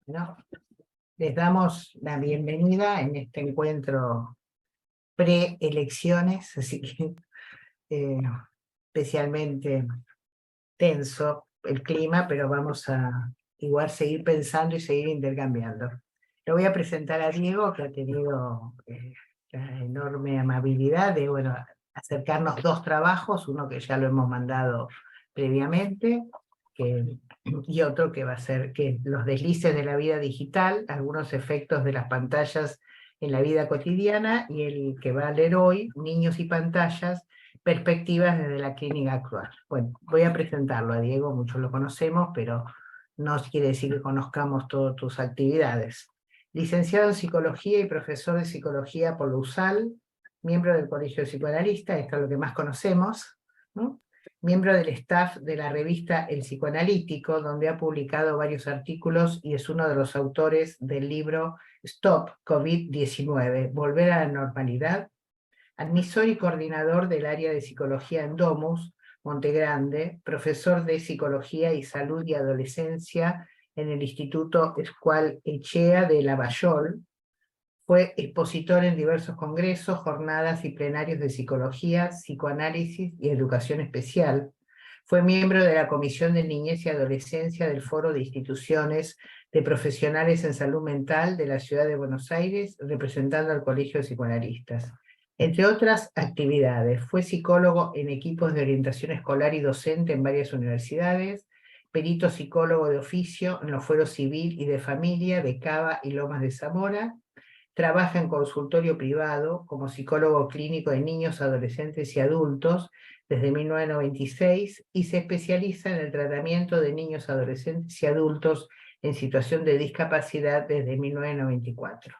Bueno, les damos la bienvenida en este encuentro pre-elecciones, así que eh, especialmente tenso el clima, pero vamos a igual seguir pensando y seguir intercambiando. Le voy a presentar a Diego, que ha tenido la enorme amabilidad de acercarnos dos trabajos, uno que ya lo hemos mandado previamente, y otro que va a ser los deslices de la vida digital, algunos efectos de las pantallas en la vida cotidiana, y el que va a leer hoy, Niños y pantallas, perspectivas desde la clínica actual. Bueno, voy a presentarlo a Diego, muchos lo conocemos, pero no quiere decir que conozcamos todas tus actividades. Licenciado en Psicología y profesor de Psicología por la USAL, miembro del Colegio de Psicoanalistas, esto es lo que más conocemos, ¿no? Miembro del staff de la revista El Psicoanalítico, donde ha publicado varios artículos y es uno de los autores del libro Stop COVID-19, Volver a la Normalidad. Admisor y coordinador del área de psicología en Domus, Montegrande, profesor de Psicología y Salud y Adolescencia en el Instituto Escual Echea de Lavallol. Fue expositor en diversos congresos, jornadas y plenarios de psicología, psicoanálisis y educación especial. Fue miembro de la Comisión de Niñez y Adolescencia del Foro de Instituciones de Profesionales en Salud Mental de la Ciudad de Buenos Aires, representando al Colegio de Psicoanalistas. Entre otras actividades, fue psicólogo en equipos de orientación escolar y docente en varias universidades, perito psicólogo de oficio en los fueros civil y de familia de Cava y Lomas de Zamora. Trabaja en consultorio privado como psicólogo clínico de niños, adolescentes y adultos desde 1996 y se especializa en el tratamiento de niños, adolescentes y adultos en situación de discapacidad desde 1994.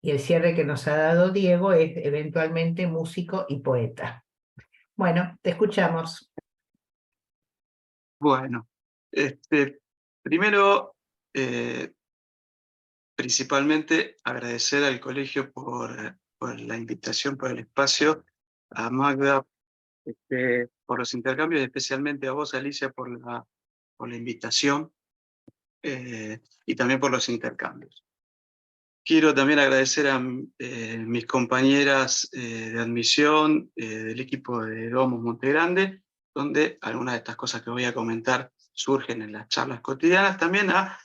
Y el cierre que nos ha dado Diego es eventualmente músico y poeta. Bueno, te escuchamos. Bueno, primero, principalmente agradecer al colegio por la invitación, por el espacio, a Magda por los intercambios, y especialmente a vos, Alicia, por la invitación y también por los intercambios. Quiero también agradecer a mis compañeras de admisión del equipo de Domus Montegrande, donde algunas de estas cosas que voy a comentar surgen en las charlas cotidianas. También a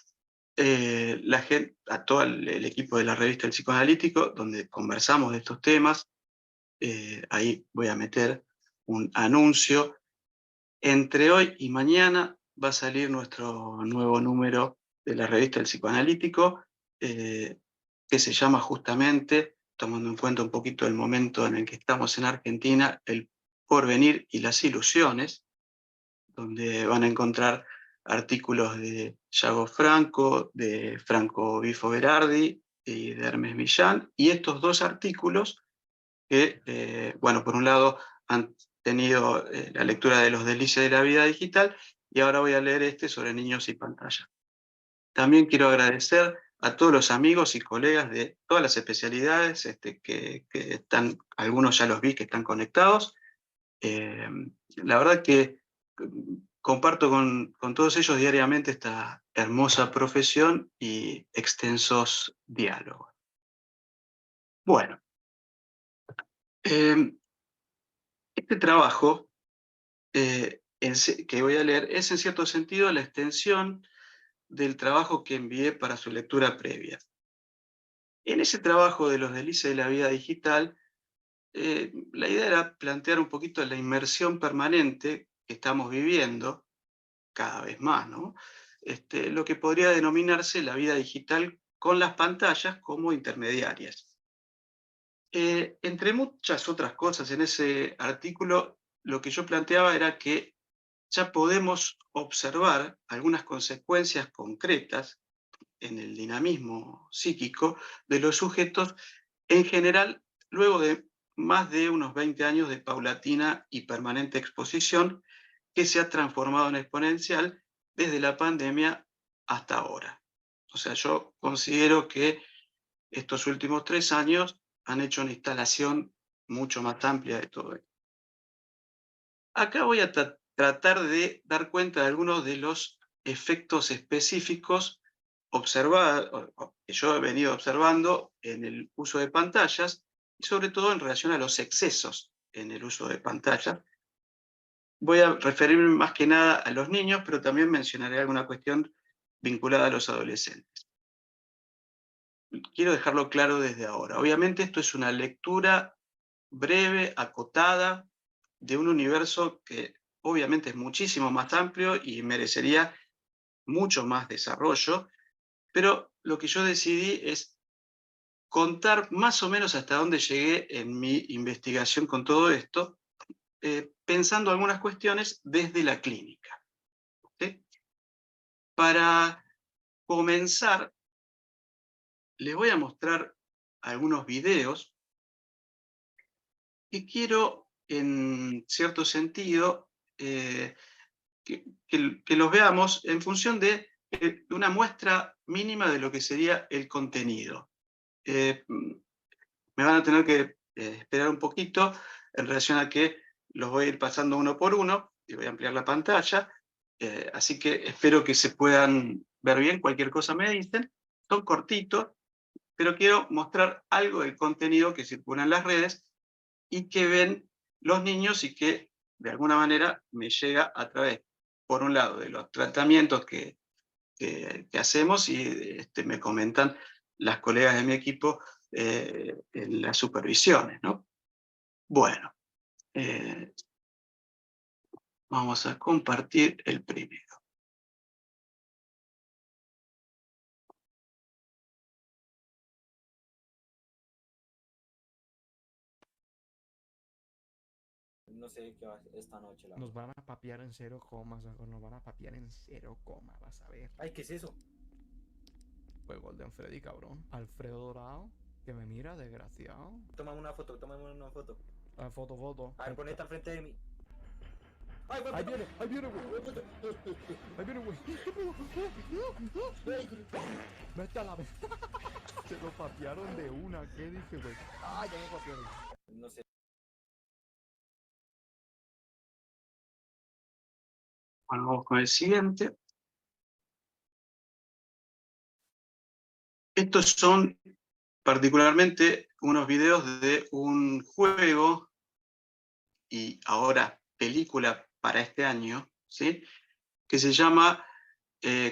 todo el equipo de la revista El Psicoanalítico, donde conversamos de estos temas. Ahí voy a meter un anuncio. Entre hoy y mañana va a salir nuestro nuevo número de la revista El Psicoanalítico, que se llama justamente, tomando en cuenta un poquito el momento en el que estamos en Argentina, El porvenir y las ilusiones, donde van a encontrar artículos de Yago Franco, de Franco Bifo Berardi y de Hermes Millán, y estos dos artículos que, bueno, por un lado han tenido la lectura de Los delicias de la vida digital, y ahora voy a leer sobre niños y pantalla. También quiero agradecer a todos los amigos y colegas de todas las especialidades que están, algunos ya los vi que están conectados. La verdad que comparto con todos ellos diariamente esta hermosa profesión y extensos diálogos. Bueno, este trabajo que voy a leer es en cierto sentido la extensión del trabajo que envié para su lectura previa. En ese trabajo de Los delicias de la vida digital, la idea era plantear un poquito la inmersión permanente que estamos viviendo cada vez más, ¿no? Lo que podría denominarse la vida digital con las pantallas como intermediarias. Entre muchas otras cosas en ese artículo, lo que yo planteaba era que ya podemos observar algunas consecuencias concretas en el dinamismo psíquico de los sujetos en general, luego de más de unos 20 años de paulatina y permanente exposición que se ha transformado en exponencial desde la pandemia hasta ahora. O sea, yo considero que estos últimos 3 años han hecho una instalación mucho más amplia de todo esto. Acá voy a tratar de dar cuenta de algunos de los efectos específicos que yo he venido observando en el uso de pantallas, y sobre todo en relación a los excesos en el uso de pantallas. Voy a referirme más que nada a los niños, pero también mencionaré alguna cuestión vinculada a los adolescentes. Quiero dejarlo claro desde ahora. Obviamente esto es una lectura breve, acotada, de un universo que obviamente es muchísimo más amplio y merecería mucho más desarrollo, pero lo que yo decidí es contar más o menos hasta dónde llegué en mi investigación con todo esto, pensando algunas cuestiones desde la clínica. ¿Sí? Para comenzar, les voy a mostrar algunos videos que quiero, en cierto sentido, que los veamos en función de una muestra mínima de lo que sería el contenido. Me van a tener que esperar un poquito en relación a que los voy a ir pasando uno por uno y voy a ampliar la pantalla, así que espero que se puedan ver bien. Cualquier cosa me dicen. Son cortitos, pero quiero mostrar algo del contenido que circula en las redes y que ven los niños y que de alguna manera me llega a través, por un lado, de los tratamientos que hacemos, y me comentan las colegas de mi equipo en las supervisiones, ¿no? Bueno, vamos a compartir el primero. No sé qué va a hacer esta noche. Nos van a papear en 0, nos van a papear en 0, vas a ver. Ay, ¿qué es eso? Pues Golden Freddy, cabrón. Alfredo Dorado, que me mira, desgraciado. Tómame una foto, tómame una foto. Ah, foto. A ver, ponete al frente de mí. ¡Ay, güey! Ahí viene, güey. Ahí viene, güey. Vete a la vez. Se lo papearon de una. ¿Qué dije, güey? Ah, ya me papearon. No sé. Bueno, vamos con el siguiente. Estos son particularmente unos videos de un juego y ahora película para este año, ¿sí? Que se llama,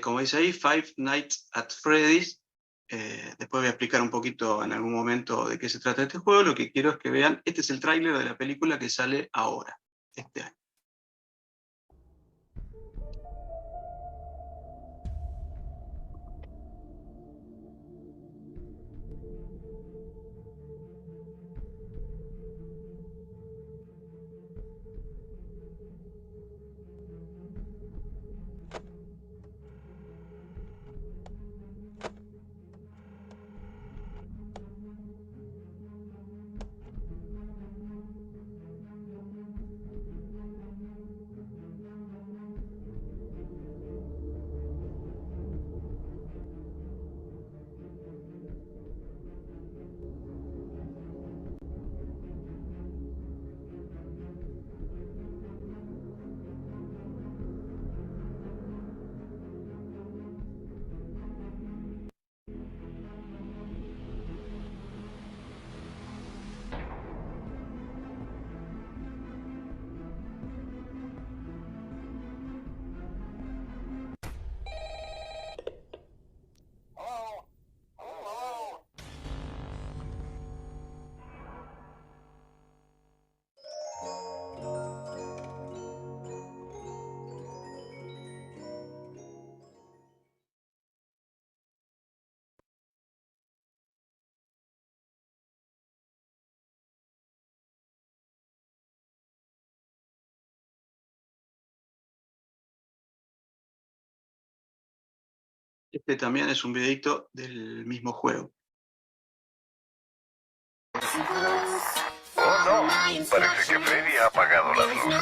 como dice ahí, Five Nights at Freddy's. Después voy a explicar un poquito en algún momento de qué se trata este juego. Lo que quiero es que vean, este es el tráiler de la película que sale ahora, este año. Este también es un videito del mismo juego. Oh no, parece que Freddy ha apagado las luces.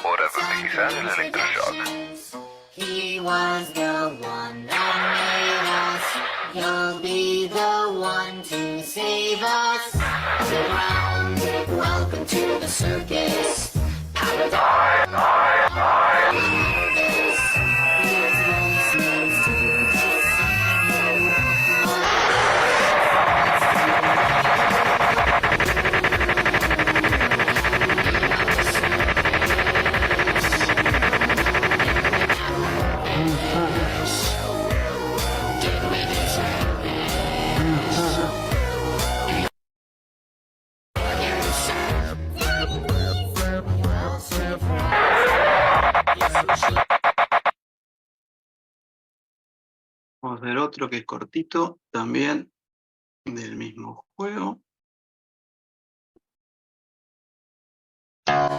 Hora de utilizar el electroshock. He was the one that made us. He'll be the one to save us. Surrounded, welcome to the circus. Paradise. This is voices to the otro que es cortito, también del mismo juego.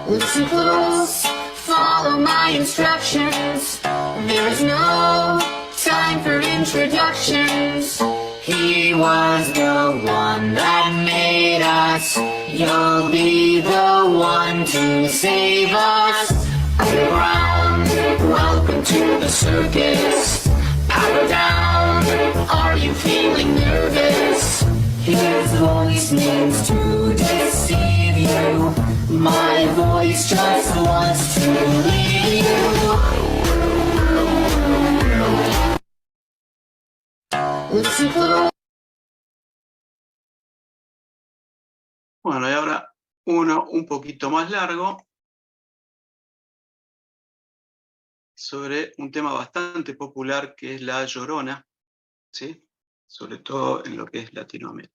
Listen close, follow my instructions. There is no time for introductions. He was the one that made us. You'll be the one to save us. Underground, welcome to the circus. Power down, are you feeling nervous? His voice means to deceive you. My voice just wants to leave you. Listen close. Bueno, y ahora uno un poquito más largo sobre un tema bastante popular que es la Llorona, ¿sí? Sobre todo en lo que es Latinoamérica.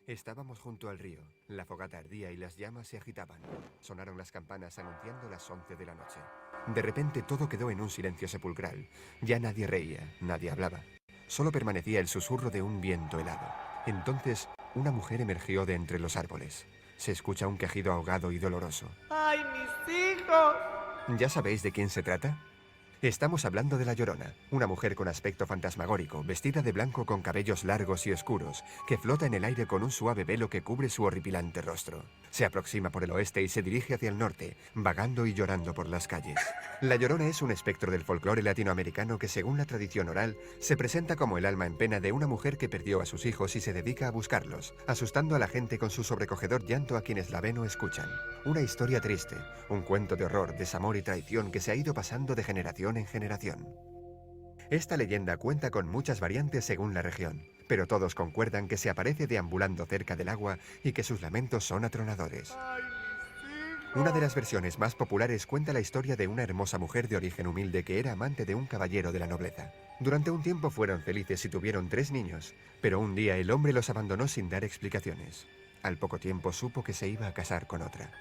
Estábamos junto al río. La fogata ardía y las llamas se agitaban. Sonaron las campanas anunciando las 11 de la noche. De repente todo quedó en un silencio sepulcral. Ya nadie reía, nadie hablaba. Solo permanecía el susurro de un viento helado. Entonces, una mujer emergió de entre los árboles. Se escucha un quejido ahogado y doloroso. ¡Ay, mis hijos! ¿Ya sabéis de quién se trata? Estamos hablando de la Llorona, una mujer con aspecto fantasmagórico, vestida de blanco con cabellos largos y oscuros, que flota en el aire con un suave velo que cubre su horripilante rostro. Se aproxima por el oeste y se dirige hacia el norte, vagando y llorando por las calles. La Llorona es un espectro del folclore latinoamericano que, según la tradición oral, se presenta como el alma en pena de una mujer que perdió a sus hijos y se dedica a buscarlos, asustando a la gente con su sobrecogedor llanto a quienes la ven o escuchan. Una historia triste, un cuento de horror, desamor y traición que se ha ido pasando de generación en generación. Esta leyenda cuenta con muchas variantes según la región, pero todos concuerdan que se aparece deambulando cerca del agua y que sus lamentos son atronadores. Una de las versiones más populares cuenta la historia de una hermosa mujer de origen humilde que era amante de un caballero de la nobleza. Durante un tiempo fueron felices y tuvieron 3 niños, pero un día el hombre los abandonó sin dar explicaciones. Al poco tiempo supo que se iba a casar con otra.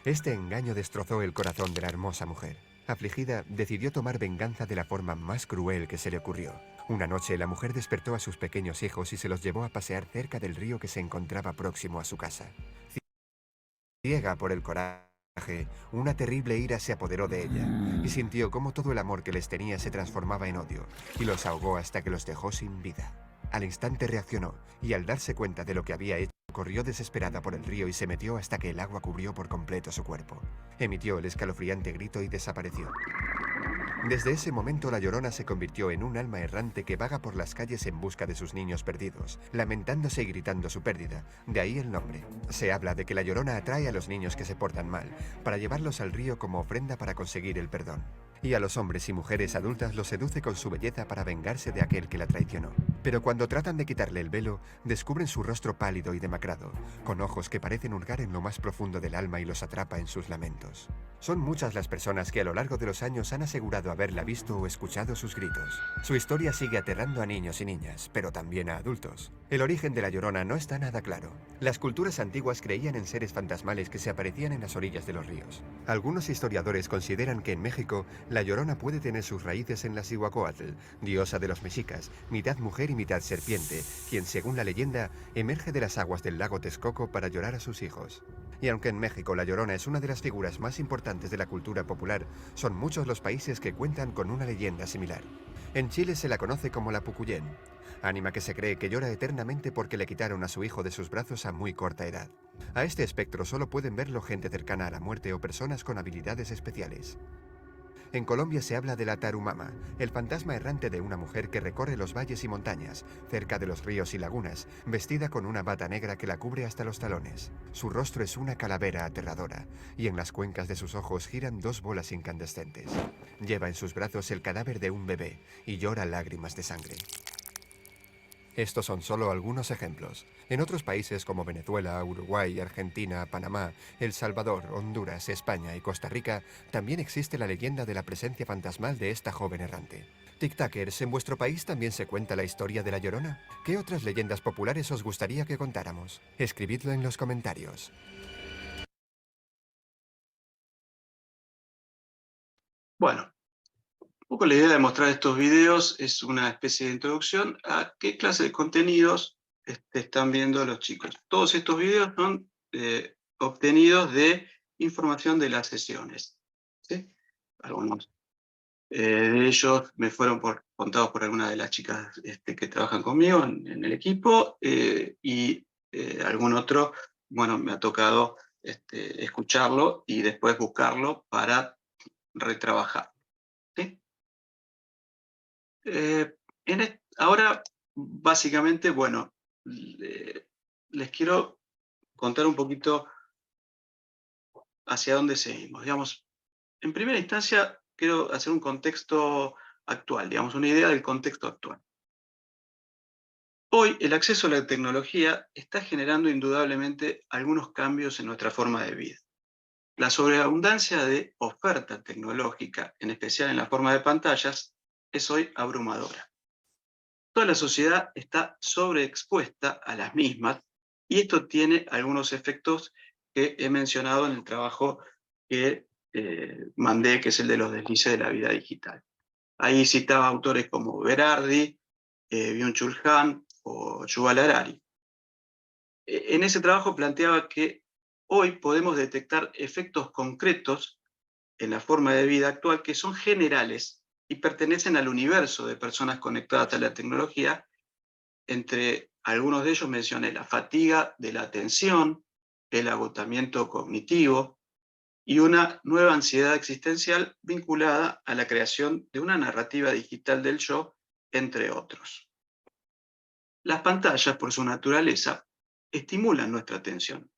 Este engaño destrozó el corazón de la hermosa mujer. Afligida, decidió tomar venganza de la forma más cruel que se le ocurrió. Una noche, la mujer despertó a sus pequeños hijos y se los llevó a pasear cerca del río que se encontraba próximo a su casa. Ciega por el coraje, una terrible ira se apoderó de ella, y sintió cómo todo el amor que les tenía se transformaba en odio, y los ahogó hasta que los dejó sin vida. Al instante reaccionó, y al darse cuenta de lo que había hecho, corrió desesperada por el río y se metió hasta que el agua cubrió por completo su cuerpo. Emitió el escalofriante grito y desapareció. Desde ese momento la Llorona se convirtió en un alma errante que vaga por las calles en busca de sus niños perdidos, lamentándose y gritando su pérdida, de ahí el nombre. Se habla de que la Llorona atrae a los niños que se portan mal, para llevarlos al río como ofrenda para conseguir el perdón. Y a los hombres y mujeres adultas los seduce con su belleza para vengarse de aquel que la traicionó. Pero cuando tratan de quitarle el velo, descubren su rostro pálido y demacrado, con ojos que parecen hurgar en lo más profundo del alma y los atrapa en sus lamentos. Son muchas las personas que a lo largo de los años han asegurado haberla visto o escuchado sus gritos. Su historia sigue aterrando a niños y niñas, pero también a adultos. El origen de la Llorona no está nada claro. Las culturas antiguas creían en seres fantasmales que se aparecían en las orillas de los ríos. Algunos historiadores consideran que en México la Llorona puede tener sus raíces en la Cihuacóatl, diosa de los mexicas, mitad mujer y mitad serpiente, quien, según la leyenda, emerge de las aguas del lago Texcoco para llorar a sus hijos. Y aunque en México la Llorona es una de las figuras más importantes de la cultura popular, son muchos los países que cuentan con una leyenda similar. En Chile se la conoce como la Pucuyén, ánima que se cree que llora eternamente porque le quitaron a su hijo de sus brazos a muy corta edad. A este espectro solo pueden verlo gente cercana a la muerte o personas con habilidades especiales. En Colombia se habla de la Tarumama, el fantasma errante de una mujer que recorre los valles y montañas, cerca de los ríos y lagunas, vestida con una bata negra que la cubre hasta los talones. Su rostro es una calavera aterradora, y en las cuencas de sus ojos giran 2 bolas incandescentes. Lleva en sus brazos el cadáver de un bebé, y llora lágrimas de sangre. Estos son solo algunos ejemplos. En otros países como Venezuela, Uruguay, Argentina, Panamá, El Salvador, Honduras, España y Costa Rica, también existe la leyenda de la presencia fantasmal de esta joven errante. Tic-Tacers, ¿en vuestro país también se cuenta la historia de La Llorona? ¿Qué otras leyendas populares os gustaría que contáramos? Escribidlo en los comentarios. Bueno, un poco la idea de mostrar estos videos es una especie de introducción a qué clase de contenidos están viendo los chicos. Todos estos videos son obtenidos de información de las sesiones, ¿sí? Algunos de ellos me fueron contados por algunas de las chicas que trabajan conmigo en el equipo, y algún otro, bueno, me ha tocado escucharlo y después buscarlo para retrabajar, ¿sí? Ahora, básicamente, bueno, les quiero contar un poquito hacia dónde seguimos. Digamos, en primera instancia, quiero hacer un contexto actual, digamos, una idea del contexto actual. Hoy, el acceso a la tecnología está generando indudablemente algunos cambios en nuestra forma de vida. La sobreabundancia de oferta tecnológica, en especial en la forma de pantallas, es hoy abrumadora. Toda la sociedad está sobreexpuesta a las mismas, y esto tiene algunos efectos que he mencionado en el trabajo que mandé, que es el de los deslices de la vida digital. Ahí citaba autores como Berardi, Byung-Chul Han o Yuval Harari. En ese trabajo planteaba que hoy podemos detectar efectos concretos en la forma de vida actual que son generales y pertenecen al universo de personas conectadas a la tecnología. Entre algunos de ellos mencioné la fatiga de la atención, el agotamiento cognitivo y una nueva ansiedad existencial vinculada a la creación de una narrativa digital del yo, entre otros. Las pantallas, por su naturaleza, estimulan nuestra atención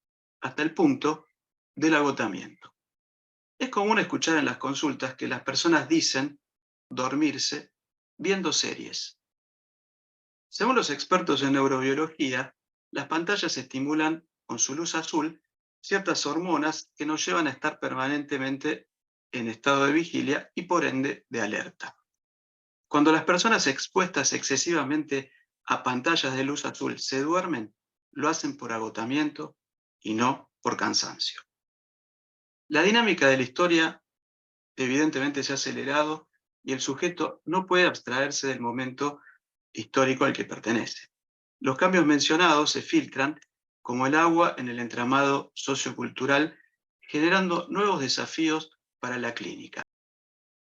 hasta el punto del agotamiento. Es común escuchar en las consultas que las personas dicen dormirse viendo series. Según los expertos en neurobiología, las pantallas estimulan con su luz azul ciertas hormonas que nos llevan a estar permanentemente en estado de vigilia y por ende de alerta. Cuando las personas expuestas excesivamente a pantallas de luz azul se duermen, lo hacen por agotamiento y no por cansancio. La dinámica de la historia evidentemente se ha acelerado y el sujeto no puede abstraerse del momento histórico al que pertenece. Los cambios mencionados se filtran como el agua en el entramado sociocultural, generando nuevos desafíos para la clínica.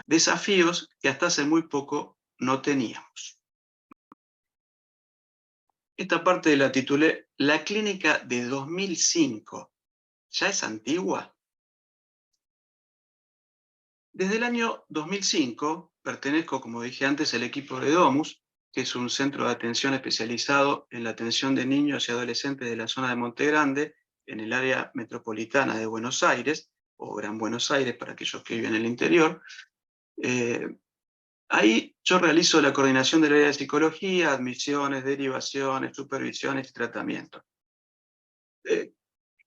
Desafíos que hasta hace muy poco no teníamos. Esta parte la titulé La clínica de 2005. ¿Ya es antigua? Desde el año 2005 pertenezco, como dije antes, al equipo de Domus, que es un centro de atención especializado en la atención de niños y adolescentes de la zona de Monte Grande, en el área metropolitana de Buenos Aires, o Gran Buenos Aires para aquellos que viven en el interior. Ahí yo realizo la coordinación del área de psicología, admisiones, derivaciones, supervisiones y tratamientos.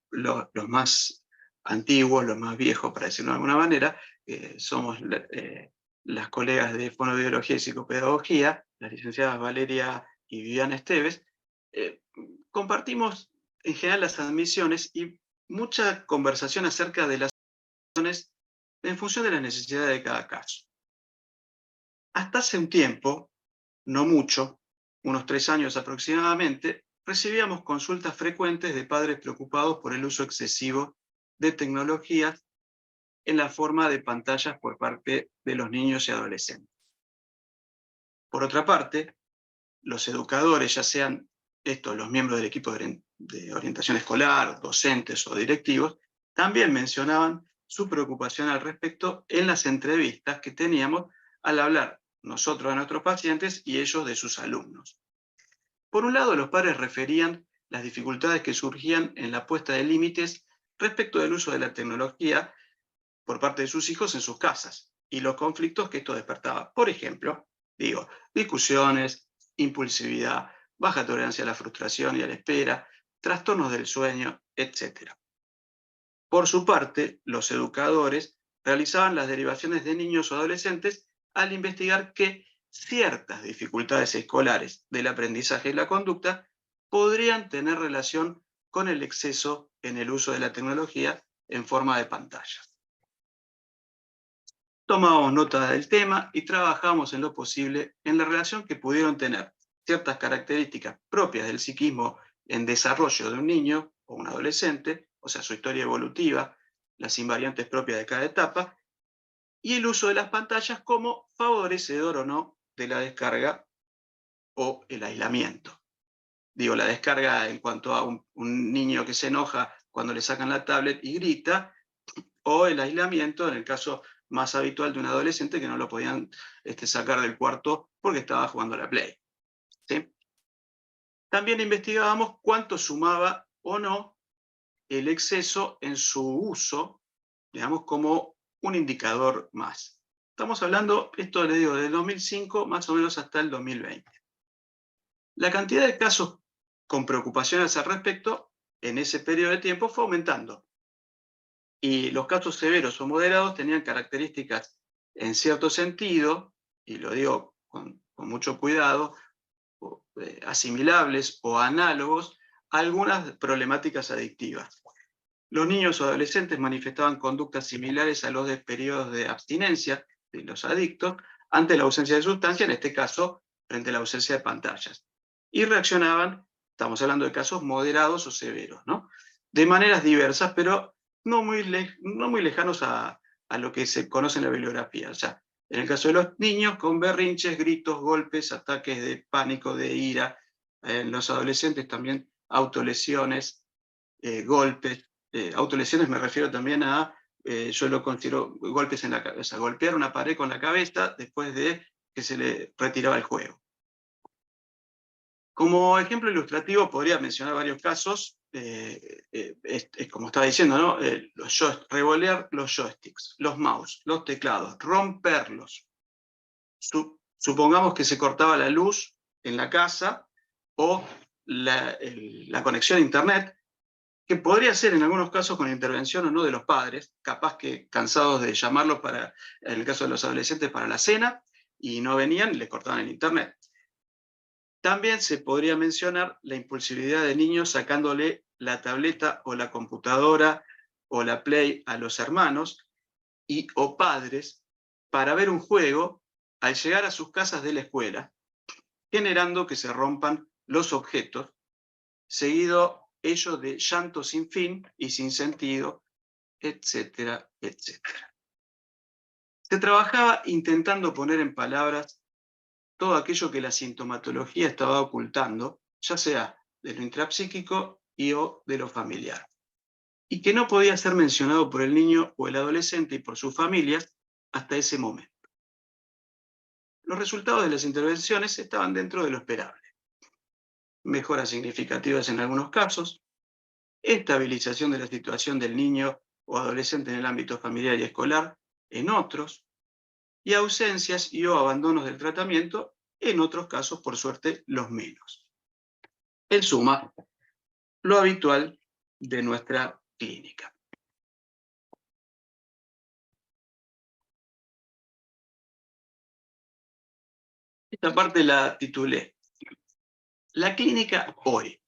Los más antiguos, los más viejos, para decirlo de alguna manera, somos las colegas de fonoaudiología y psicopedagogía, las licenciadas Valeria y Viviana Esteves. Compartimos en general las admisiones y mucha conversación acerca de las admisiones en función de las necesidades de cada caso. Hasta hace un tiempo, no mucho, unos 3 años aproximadamente, recibíamos consultas frecuentes de padres preocupados por el uso excesivo de tecnologías en la forma de pantallas por parte de los niños y adolescentes. Por otra parte, los educadores, ya sean estos los miembros del equipo de orientación escolar, docentes o directivos, también mencionaban su preocupación al respecto en las entrevistas que teníamos al hablar nosotros de nuestros pacientes y ellos de sus alumnos. Por un lado, los padres referían las dificultades que surgían en la puesta de límites respecto del uso de la tecnología por parte de sus hijos en sus casas y los conflictos que esto despertaba. Por ejemplo, discusiones, impulsividad, baja tolerancia a la frustración y a la espera, trastornos del sueño, etc. Por su parte, los educadores realizaban las derivaciones de niños o adolescentes al investigar que ciertas dificultades escolares del aprendizaje y la conducta podrían tener relación con el exceso en el uso de la tecnología en forma de pantallas. Tomamos nota del tema y trabajamos en lo posible en la relación que pudieron tener ciertas características propias del psiquismo en desarrollo de un niño o un adolescente, o sea, su historia evolutiva, las invariantes propias de cada etapa, y el uso de las pantallas como favorecedor o no de la descarga o el aislamiento. Digo, la descarga en cuanto a un niño que se enoja cuando le sacan la tablet y grita, o el aislamiento en el caso más habitual de un adolescente que no lo podían sacar del cuarto porque estaba jugando a la Play. ¿Sí? También investigábamos cuánto sumaba o no el exceso en su uso, digamos, como un indicador más. Estamos hablando, esto le digo, del 2005 más o menos hasta el 2020. La cantidad de casos con preocupaciones al respecto en ese periodo de tiempo fue aumentando. Y los casos severos o moderados tenían características en cierto sentido, y lo digo con mucho cuidado, asimilables o análogos a algunas problemáticas adictivas. Los niños o adolescentes manifestaban conductas similares a los de periodos de abstinencia de los adictos ante la ausencia de sustancia, en este caso frente a la ausencia de pantallas. Y reaccionaban, estamos hablando de casos moderados o severos, ¿no? De maneras diversas, pero no muy lejanos a lo que se conoce en la bibliografía. O sea, en el caso de los niños, con berrinches, gritos, golpes, ataques de pánico, de ira. En los adolescentes también autolesiones, golpes. Autolesiones me refiero también a, yo lo considero golpes en la cabeza, golpear una pared con la cabeza después de que se le retiraba el juego. Como ejemplo ilustrativo podría mencionar varios casos, como estaba diciendo, ¿no? Revolear los joysticks, los mouse, los teclados, romperlos. Supongamos que se cortaba la luz en la casa o la conexión a internet, que podría ser en algunos casos con intervención o no de los padres, capaz que cansados de llamarlos en el caso de los adolescentes, para la cena, y no venían y les cortaban el internet. También se podría mencionar la impulsividad de niños sacándole la tableta o la computadora o la Play a los hermanos o padres para ver un juego al llegar a sus casas de la escuela, generando que se rompan los objetos, seguido ello de llanto sin fin y sin sentido, etcétera, etcétera. Se trabajaba intentando poner en palabras todo aquello que la sintomatología estaba ocultando, ya sea de lo intrapsíquico o de lo familiar, y que no podía ser mencionado por el niño o el adolescente y por sus familias hasta ese momento. Los resultados de las intervenciones estaban dentro de lo esperable. Mejoras significativas en algunos casos, estabilización de la situación del niño o adolescente en el ámbito familiar y escolar en otros, y ausencias o abandonos del tratamiento en otros casos, por suerte, los menos. En suma, lo habitual de nuestra clínica. Esta parte la titulé La clínica hoy.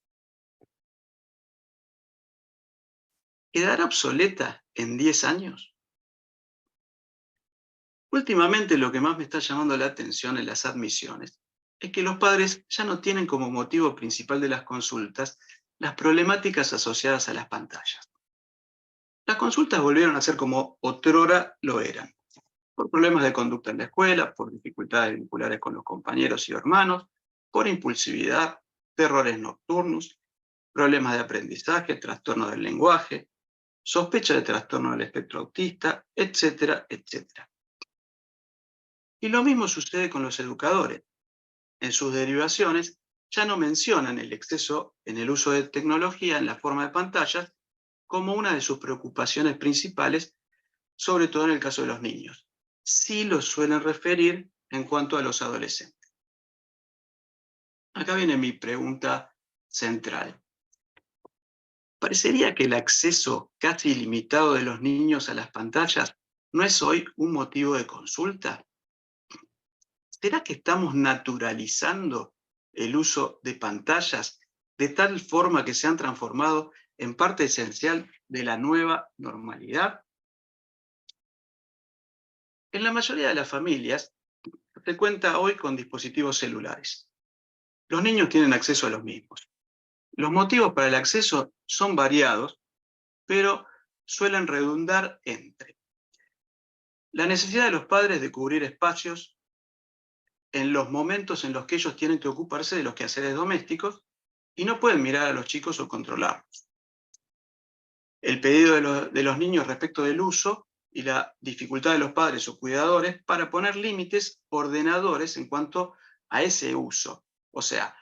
¿Quedará obsoleta en 10 años? Últimamente lo que más me está llamando la atención en las admisiones es que los padres ya no tienen como motivo principal de las consultas las problemáticas asociadas a las pantallas. Las consultas volvieron a ser como otrora lo eran, por problemas de conducta en la escuela, por dificultades vinculares con los compañeros y hermanos, por impulsividad, terrores nocturnos, problemas de aprendizaje, trastorno del lenguaje, sospecha de trastorno del espectro autista, etcétera, etcétera. Y lo mismo sucede con los educadores. En sus derivaciones ya no mencionan el exceso en el uso de tecnología en la forma de pantallas como una de sus preocupaciones principales, sobre todo en el caso de los niños. Sí lo suelen referir en cuanto a los adolescentes. Acá viene mi pregunta central. Parecería que el acceso casi ilimitado de los niños a las pantallas no es hoy un motivo de consulta. ¿será que estamos naturalizando el uso de pantallas de tal forma que se han transformado en parte esencial de la nueva normalidad? En la mayoría de las familias se cuenta hoy con dispositivos celulares. Los niños tienen acceso a los mismos. Los motivos para el acceso son variados, pero suelen redundar entre la necesidad de los padres de cubrir espacios en los momentos en los que ellos tienen que ocuparse de los quehaceres domésticos y no pueden mirar a los chicos o controlarlos. El pedido de los niños respecto del uso y la dificultad de los padres o cuidadores para poner límites ordenadores en cuanto a ese uso. O sea,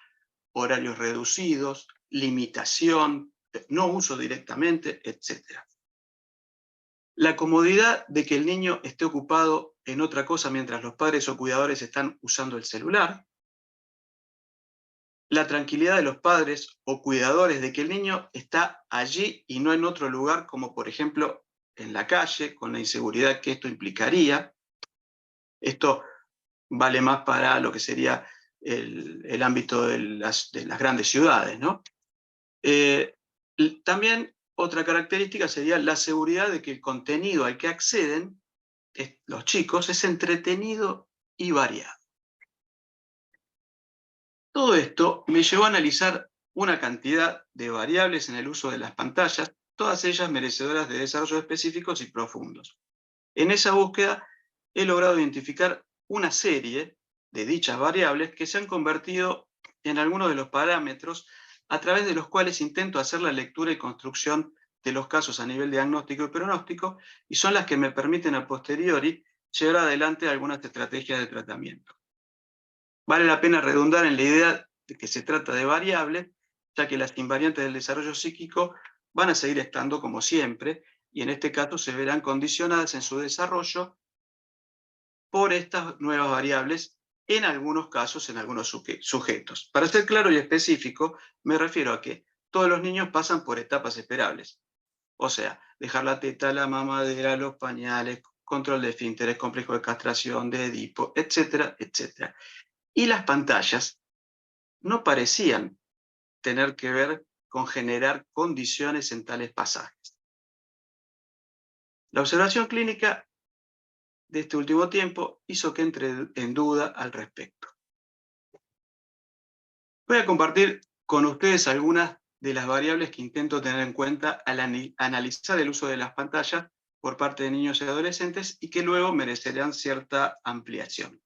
horarios reducidos, limitación, no uso directamente, etc. La comodidad de que el niño esté ocupado en otra cosa mientras los padres o cuidadores están usando el celular. La tranquilidad de los padres o cuidadores de que el niño está allí y no en otro lugar, como por ejemplo en la calle, con la inseguridad que esto implicaría. Esto vale más para lo que sería el ámbito de las grandes ciudades, ¿no? También otra característica sería la seguridad de que el contenido al que acceden los chicos es entretenido y variado. Todo esto me llevó a analizar una cantidad de variables en el uso de las pantallas, todas ellas merecedoras de desarrollos específicos y profundos. En esa búsqueda he logrado identificar una serie de dichas variables que se han convertido en algunos de los parámetros a través de los cuales intento hacer la lectura y construcción de los casos a nivel diagnóstico y pronóstico, y son las que me permiten a posteriori llevar adelante algunas estrategias de tratamiento. Vale la pena redundar en la idea de que se trata de variables, ya que las invariantes del desarrollo psíquico van a seguir estando como siempre, y en este caso se verán condicionadas en su desarrollo por estas nuevas variables, en algunos casos, en algunos sujetos. Para ser claro y específico, me refiero a que todos los niños pasan por etapas esperables. O sea, dejar la teta, la mamadera, los pañales, control de esfínteres, complejo de castración, de Edipo, etcétera, etcétera. Y las pantallas no parecían tener que ver con generar condiciones en tales pasajes. La observación clínica de este último tiempo hizo que entre en duda al respecto. Voy a compartir con ustedes algunas de las variables que intento tener en cuenta al analizar el uso de las pantallas por parte de niños y adolescentes y que luego merecerán cierta ampliación.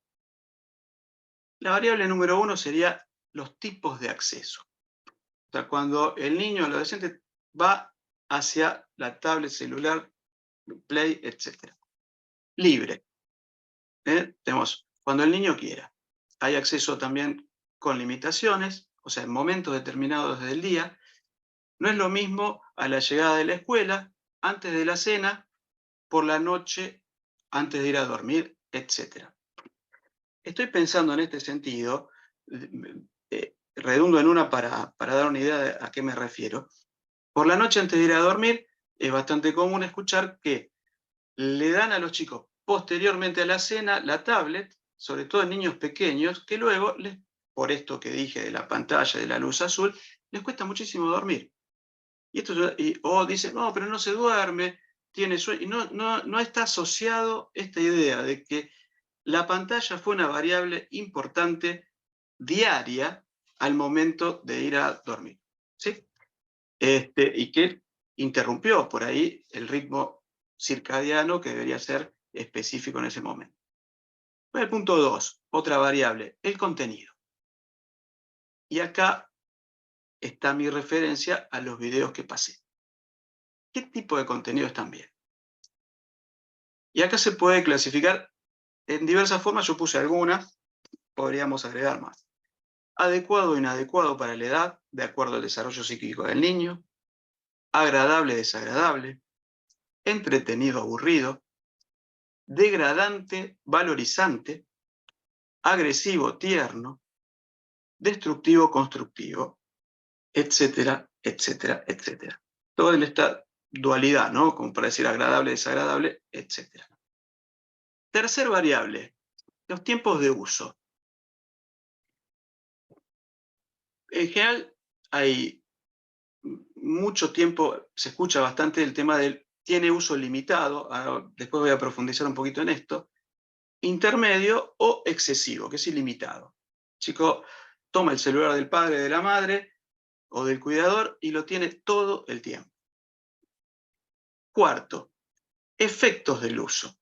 La variable número 1 sería los tipos de acceso. O sea, cuando el niño o el adolescente va hacia la tablet, celular, Play, etc. Libre. Tenemos cuando el niño quiera. Hay acceso también con limitaciones, o sea, en momentos determinados del día. No es lo mismo a la llegada de la escuela, antes de la cena, por la noche, antes de ir a dormir, etc. Estoy pensando en este sentido, redundo en una para dar una idea de a qué me refiero. Por la noche antes de ir a dormir, es bastante común escuchar que le dan a los chicos posteriormente a la cena la tablet, sobre todo en niños pequeños, que luego, por esto que dije de la pantalla, de la luz azul, les cuesta muchísimo dormir. O dicen, no, pero no se duerme, tiene sueño. Y no está asociado esta idea de que la pantalla fue una variable importante diaria al momento de ir a dormir, ¿sí? Y que interrumpió por ahí el ritmo circadiano que debería ser específico en ese momento. El punto 2, otra variable, el contenido. Y acá está mi referencia a los videos que pasé. ¿Qué tipo de contenido están bien? Y acá se puede clasificar en diversas formas, yo puse algunas, podríamos agregar más. Adecuado o inadecuado para la edad, de acuerdo al desarrollo psíquico del niño. Agradable, desagradable. Entretenido, aburrido. Degradante, valorizante. Agresivo, tierno. Destructivo, constructivo. Etcétera, etcétera, etcétera. Todo en esta dualidad, ¿no? Como para decir agradable, desagradable, etcétera. Tercer variable, los tiempos de uso. en general hay mucho tiempo, se escucha bastante el tema del tiene uso limitado, ahora, después voy a profundizar un poquito en esto, intermedio o excesivo, que es ilimitado. El chico toma el celular del padre, de la madre o del cuidador y lo tiene todo el tiempo. Cuarto, efectos del uso.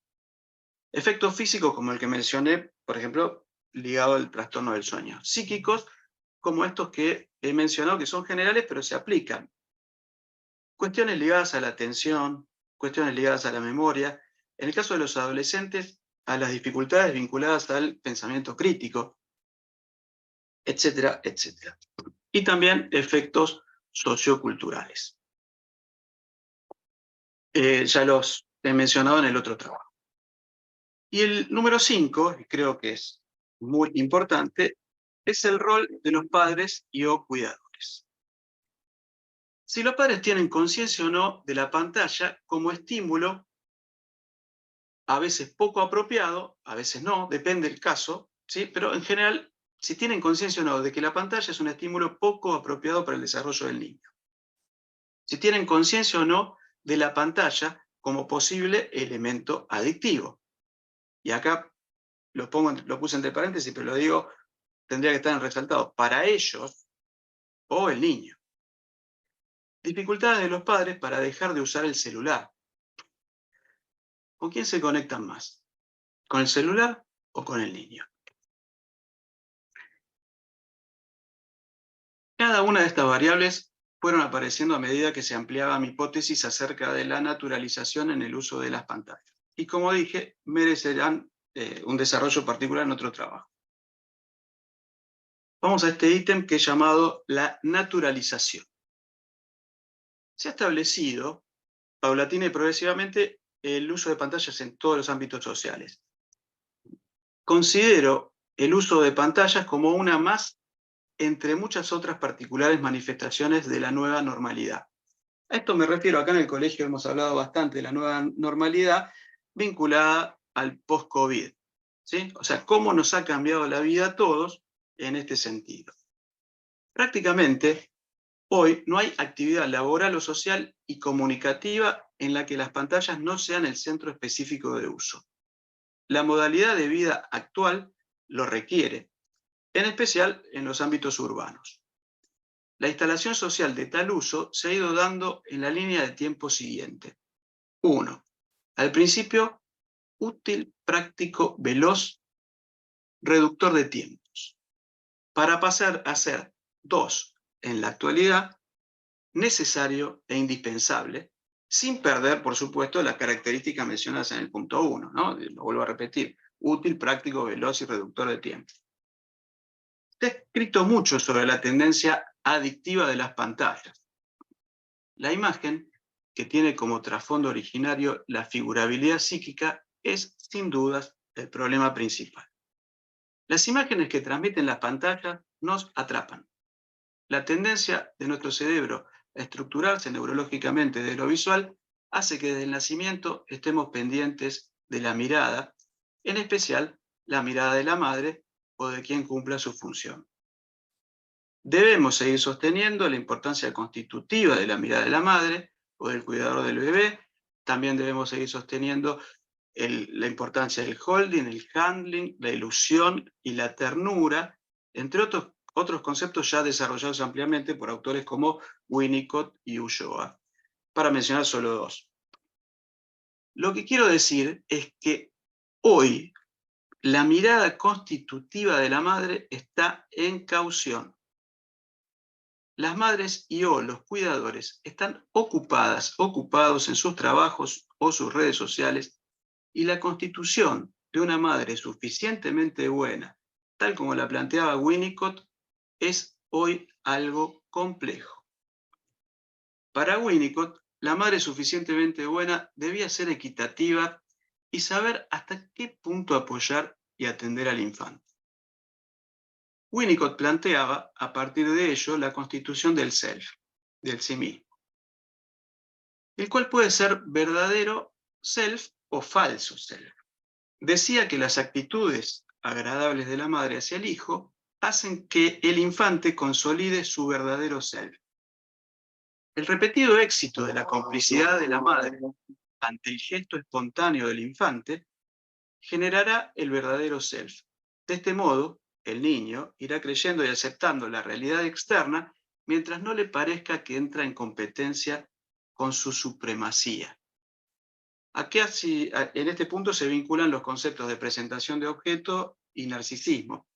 Efectos físicos como el que mencioné, por ejemplo, ligado al trastorno del sueño. Psíquicos como estos que he mencionado, que son generales, pero se aplican. Cuestiones ligadas a la atención, cuestiones ligadas a la memoria. En el caso de los adolescentes, a las dificultades vinculadas al pensamiento crítico, etcétera, etcétera. Y también efectos socioculturales. Ya los he mencionado en el otro trabajo. Y el número 5, y creo que es muy importante, es el rol de los padres y o cuidadores. Si los padres tienen conciencia o no de la pantalla como estímulo, a veces poco apropiado, a veces no, depende del caso, ¿sí? Pero en general, si tienen conciencia o no de que la pantalla es un estímulo poco apropiado para el desarrollo del niño. Si tienen conciencia o no de la pantalla como posible elemento adictivo. Y acá lo puse entre paréntesis, pero lo digo, tendría que estar en resaltado, para ellos o el niño. Dificultades de los padres para dejar de usar el celular. ¿Con quién se conectan más? ¿Con el celular o con el niño? Cada una de estas variables fueron apareciendo a medida que se ampliaba mi hipótesis acerca de la naturalización en el uso de las pantallas. Y como dije, merecerán un desarrollo particular en otro trabajo. Vamos a este ítem que es llamado la naturalización. Se ha establecido, paulatina y progresivamente, el uso de pantallas en todos los ámbitos sociales. Considero el uso de pantallas como una más entre muchas otras particulares manifestaciones de la nueva normalidad. A esto me refiero, acá en el colegio hemos hablado bastante de la nueva normalidad vinculada al post-COVID, ¿sí? O sea, cómo nos ha cambiado la vida a todos en este sentido. Prácticamente, hoy no hay actividad laboral o social y comunicativa en la que las pantallas no sean el centro específico de uso. La modalidad de vida actual lo requiere, en especial en los ámbitos urbanos. La instalación social de tal uso se ha ido dando en la línea de tiempo siguiente. 1. Al principio, útil, práctico, veloz, reductor de tiempos. Para pasar a ser 2. En la actualidad, necesario e indispensable, sin perder, por supuesto, las características mencionadas en el punto 1, ¿no? Lo vuelvo a repetir, útil, práctico, veloz y reductor de tiempo. Se ha escrito mucho sobre la tendencia adictiva de las pantallas. La imagen, que tiene como trasfondo originario la figurabilidad psíquica, es, sin dudas, el problema principal. Las imágenes que transmiten las pantallas nos atrapan. La tendencia de nuestro cerebro a estructurarse neurológicamente de lo visual hace que desde el nacimiento estemos pendientes de la mirada, en especial la mirada de la madre o de quien cumpla su función. Debemos seguir sosteniendo la importancia constitutiva de la mirada de la madre o del cuidador del bebé. También debemos seguir sosteniendo la importancia del holding, el handling, la ilusión y la ternura, entre otros conceptos ya desarrollados ampliamente por autores como Winnicott y Ulloa, para mencionar solo dos. Lo que quiero decir es que hoy la mirada constitutiva de la madre está en caución. Las madres y o los cuidadores están ocupados en sus trabajos o sus redes sociales, y la constitución de una madre suficientemente buena, tal como la planteaba Winnicott, es hoy algo complejo. Para Winnicott, la madre suficientemente buena debía ser equitativa y saber hasta qué punto apoyar y atender al infante. Winnicott planteaba, a partir de ello, la constitución del self, del sí mismo, el cual puede ser verdadero self o falso self. Decía que las actitudes agradables de la madre hacia el hijo hacen que el infante consolide su verdadero self. El repetido éxito de la complicidad de la madre ante el gesto espontáneo del infante generará el verdadero self. De este modo, el niño irá creyendo y aceptando la realidad externa mientras no le parezca que entra en competencia con su supremacía. En este punto se vinculan los conceptos de presentación de objeto y narcisismo.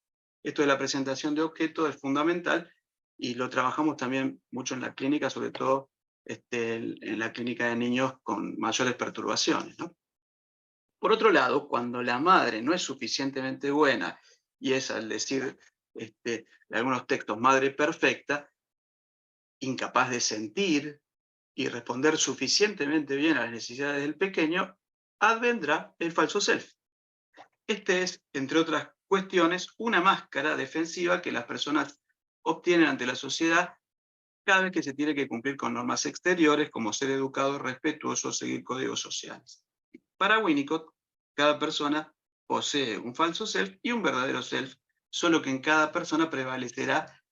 Esto de la presentación de objeto es fundamental y lo trabajamos también mucho en la clínica, sobre todo en la clínica de niños con mayores perturbaciones, ¿no? Por otro lado, cuando la madre no es suficientemente buena, y es al decir de algunos textos madre perfecta, incapaz de sentir y responder suficientemente bien a las necesidades del pequeño, advendrá el falso self. Este es, entre otras cuestiones, una máscara defensiva que las personas obtienen ante la sociedad cada vez que se tiene que cumplir con normas exteriores, como ser educado, respetuoso, seguir códigos sociales. Para Winnicott, cada persona posee un falso self y un verdadero self, solo que en cada persona prevalecerá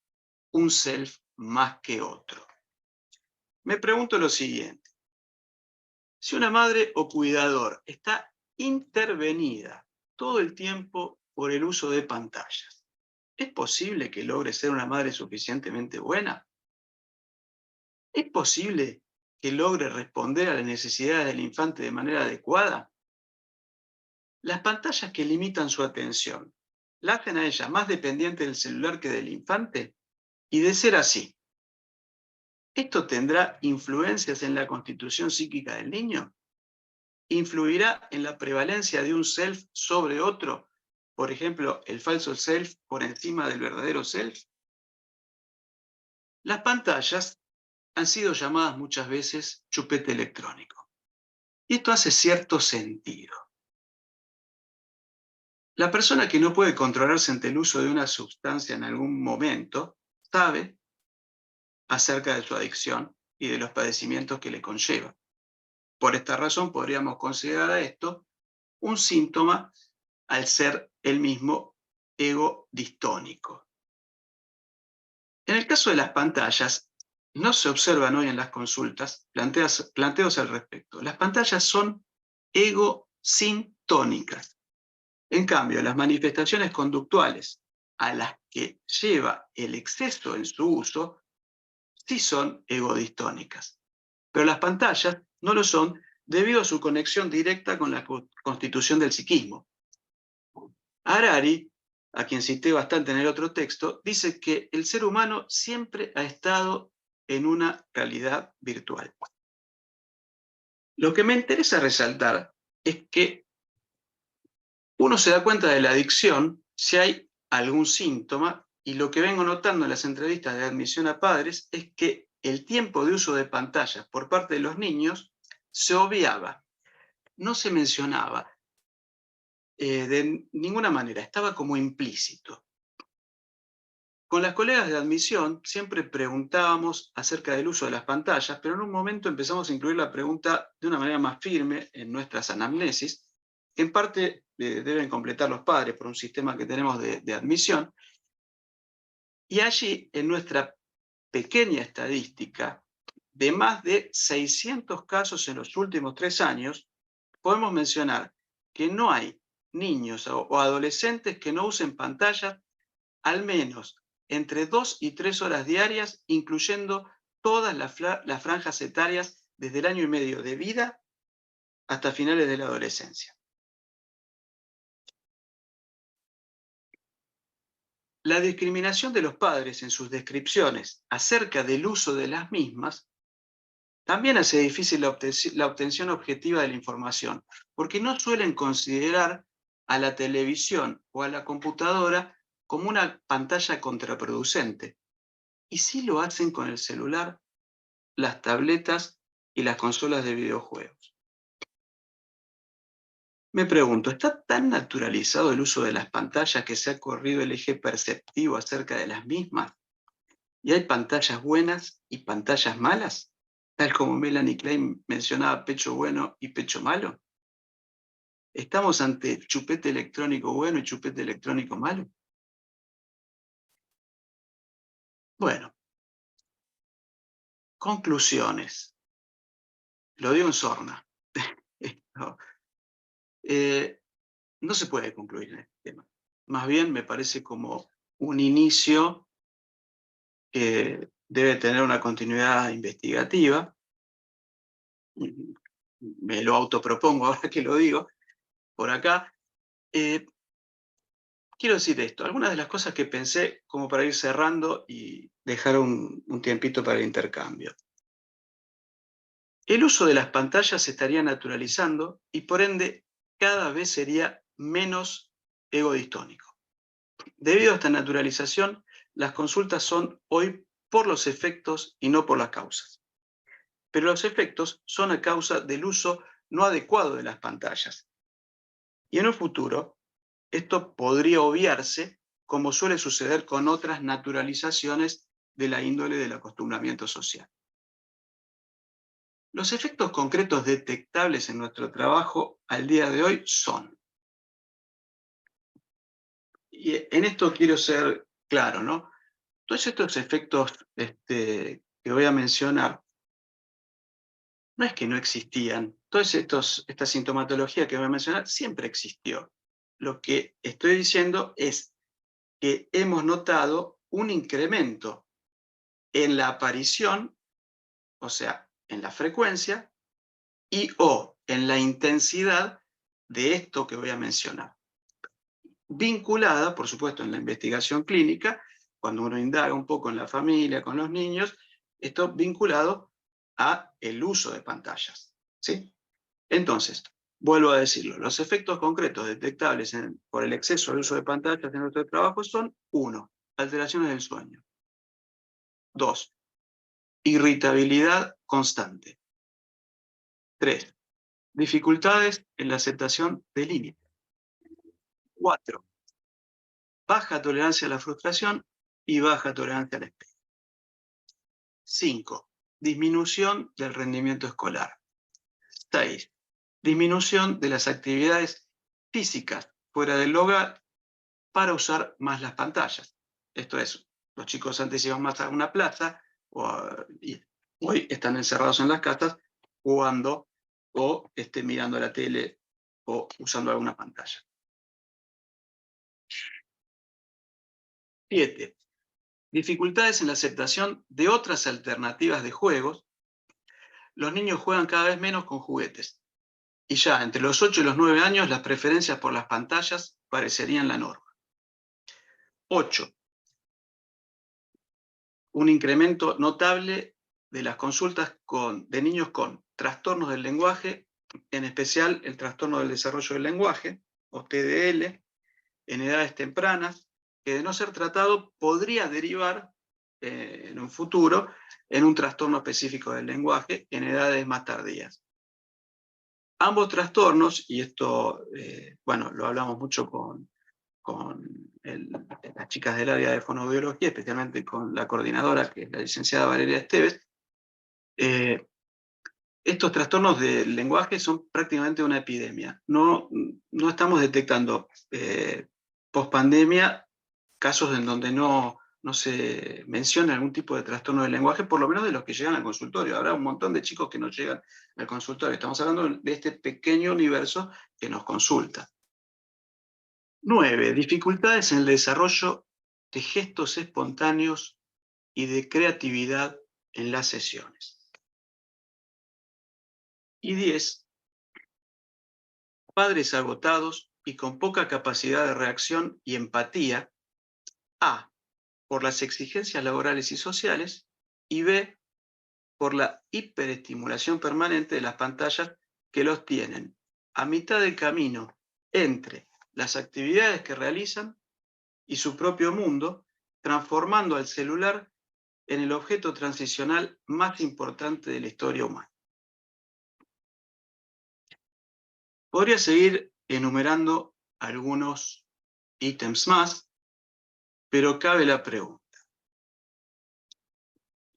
un self más que otro. Me pregunto lo siguiente: si una madre o cuidador está intervenida todo el tiempo por el uso de pantallas, ¿es posible que logre ser una madre suficientemente buena? ¿Es posible que logre responder a las necesidades del infante de manera adecuada? Las pantallas que limitan su atención, ¿la hacen a ella más dependiente del celular que del infante? Y de ser así, ¿esto tendrá influencias en la constitución psíquica del niño? ¿Influirá en la prevalencia de un self sobre otro? Por ejemplo, el falso self por encima del verdadero self. Las pantallas han sido llamadas muchas veces chupete electrónico. Y esto hace cierto sentido. La persona que no puede controlarse ante el uso de una sustancia en algún momento sabe acerca de su adicción y de los padecimientos que le conlleva. Por esta razón podríamos considerar a esto un síntoma al ser el mismo ego distónico. En el caso de las pantallas, no se observan hoy en las consultas planteos al respecto. Las pantallas son egosintónicas. En cambio, las manifestaciones conductuales a las que lleva el exceso en su uso sí son egodistónicas. Pero las pantallas no lo son debido a su conexión directa con la constitución del psiquismo. Harari, a quien cité bastante en el otro texto, dice que el ser humano siempre ha estado en una realidad virtual. Lo que me interesa resaltar es que uno se da cuenta de la adicción si hay algún síntoma, y lo que vengo notando en las entrevistas de admisión a padres es que el tiempo de uso de pantallas por parte de los niños se obviaba, no se mencionaba de ninguna manera, estaba como implícito. Con las colegas de admisión siempre preguntábamos acerca del uso de las pantallas, pero en un momento empezamos a incluir la pregunta de una manera más firme en nuestras anamnesis, que en parte deben completar los padres por un sistema que tenemos de admisión. Y allí, en nuestra pequeña estadística, de más de 600 casos en los últimos 3 años, podemos mencionar que no hay niños o adolescentes que no usen pantalla al menos entre 2 y 3 horas diarias, incluyendo todas las franjas etarias desde el año y medio de vida hasta finales de la adolescencia. La discriminación de los padres en sus descripciones acerca del uso de las mismas también hace difícil la obtención objetiva de la información, porque no suelen considerar a la televisión o a la computadora como una pantalla contraproducente, y sí lo hacen con el celular, las tabletas y las consolas de videojuegos. Me pregunto, ¿está tan naturalizado el uso de las pantallas que se ha corrido el eje perceptivo acerca de las mismas? ¿Y hay pantallas buenas y pantallas malas? Tal como Melanie Klein mencionaba pecho bueno y pecho malo. ¿Estamos ante chupete electrónico bueno y chupete electrónico malo? Bueno, conclusiones. Lo digo en sorna. No, no se puede concluir en este tema. Más bien me parece como un inicio que debe tener una continuidad investigativa. Me lo autopropongo ahora que lo digo por acá. Quiero decir esto, algunas de las cosas que pensé como para ir cerrando y dejar un tiempito para el intercambio. El uso de las pantallas se estaría naturalizando y por ende cada vez sería menos egodistónico. Debido a esta naturalización, las consultas son hoy por los efectos y no por las causas. Pero los efectos son a causa del uso no adecuado de las pantallas. Y en un futuro, esto podría obviarse, como suele suceder con otras naturalizaciones de la índole del acostumbramiento social. Los efectos concretos detectables en nuestro trabajo al día de hoy son, y en esto quiero ser claro, ¿no? Todos estos efectos que voy a mencionar, no es que no existían, toda esta sintomatología que voy a mencionar siempre existió. Lo que estoy diciendo es que hemos notado un incremento en la aparición, o sea, en la frecuencia y o en la intensidad de esto que voy a mencionar. Vinculada, por supuesto, en la investigación clínica, cuando uno indaga un poco en la familia, con los niños, esto vinculado a el uso de pantallas, ¿sí? Entonces, vuelvo a decirlo, los efectos concretos detectables por el exceso de uso de pantallas en nuestro trabajo son 1. Alteraciones del sueño. 2. Irritabilidad constante. 3. Dificultades en la aceptación de límites. 4. Baja tolerancia a la frustración y baja tolerancia al estrés. 5. Disminución del rendimiento escolar. 6. Disminución de las actividades físicas fuera del hogar para usar más las pantallas. Esto es, los chicos antes iban más a una plaza y hoy están encerrados en las casas jugando o mirando la tele o usando alguna pantalla. 7. Dificultades en la aceptación de otras alternativas de juegos. Los niños juegan cada vez menos con juguetes. Y ya entre los 8 y los 9 años las preferencias por las pantallas parecerían la norma. 8. Un incremento notable de las consultas de niños con trastornos del lenguaje, en especial el trastorno del desarrollo del lenguaje, o TDL, en edades tempranas, que de no ser tratado podría derivar en un futuro en un trastorno específico del lenguaje en edades más tardías. Ambos trastornos, y esto, bueno, lo hablamos mucho con las chicas del área de fonoaudiología, especialmente con la coordinadora, que es la licenciada Valeria Esteves, estos trastornos del lenguaje son prácticamente una epidemia. No estamos detectando post-pandemia casos en donde no se menciona algún tipo de trastorno del lenguaje, por lo menos de los que llegan al consultorio. Habrá un montón de chicos que no llegan al consultorio. Estamos hablando de este pequeño universo que nos consulta. 9. Dificultades en el desarrollo de gestos espontáneos y de creatividad en las sesiones. Y 10. Padres agotados y con poca capacidad de reacción y empatía, A, por las exigencias laborales y sociales, y B, por la hiperestimulación permanente de las pantallas que los tienen a mitad del camino entre las actividades que realizan y su propio mundo, transformando al celular en el objeto transicional más importante de la historia humana. Podría seguir enumerando algunos ítems más, pero cabe la pregunta.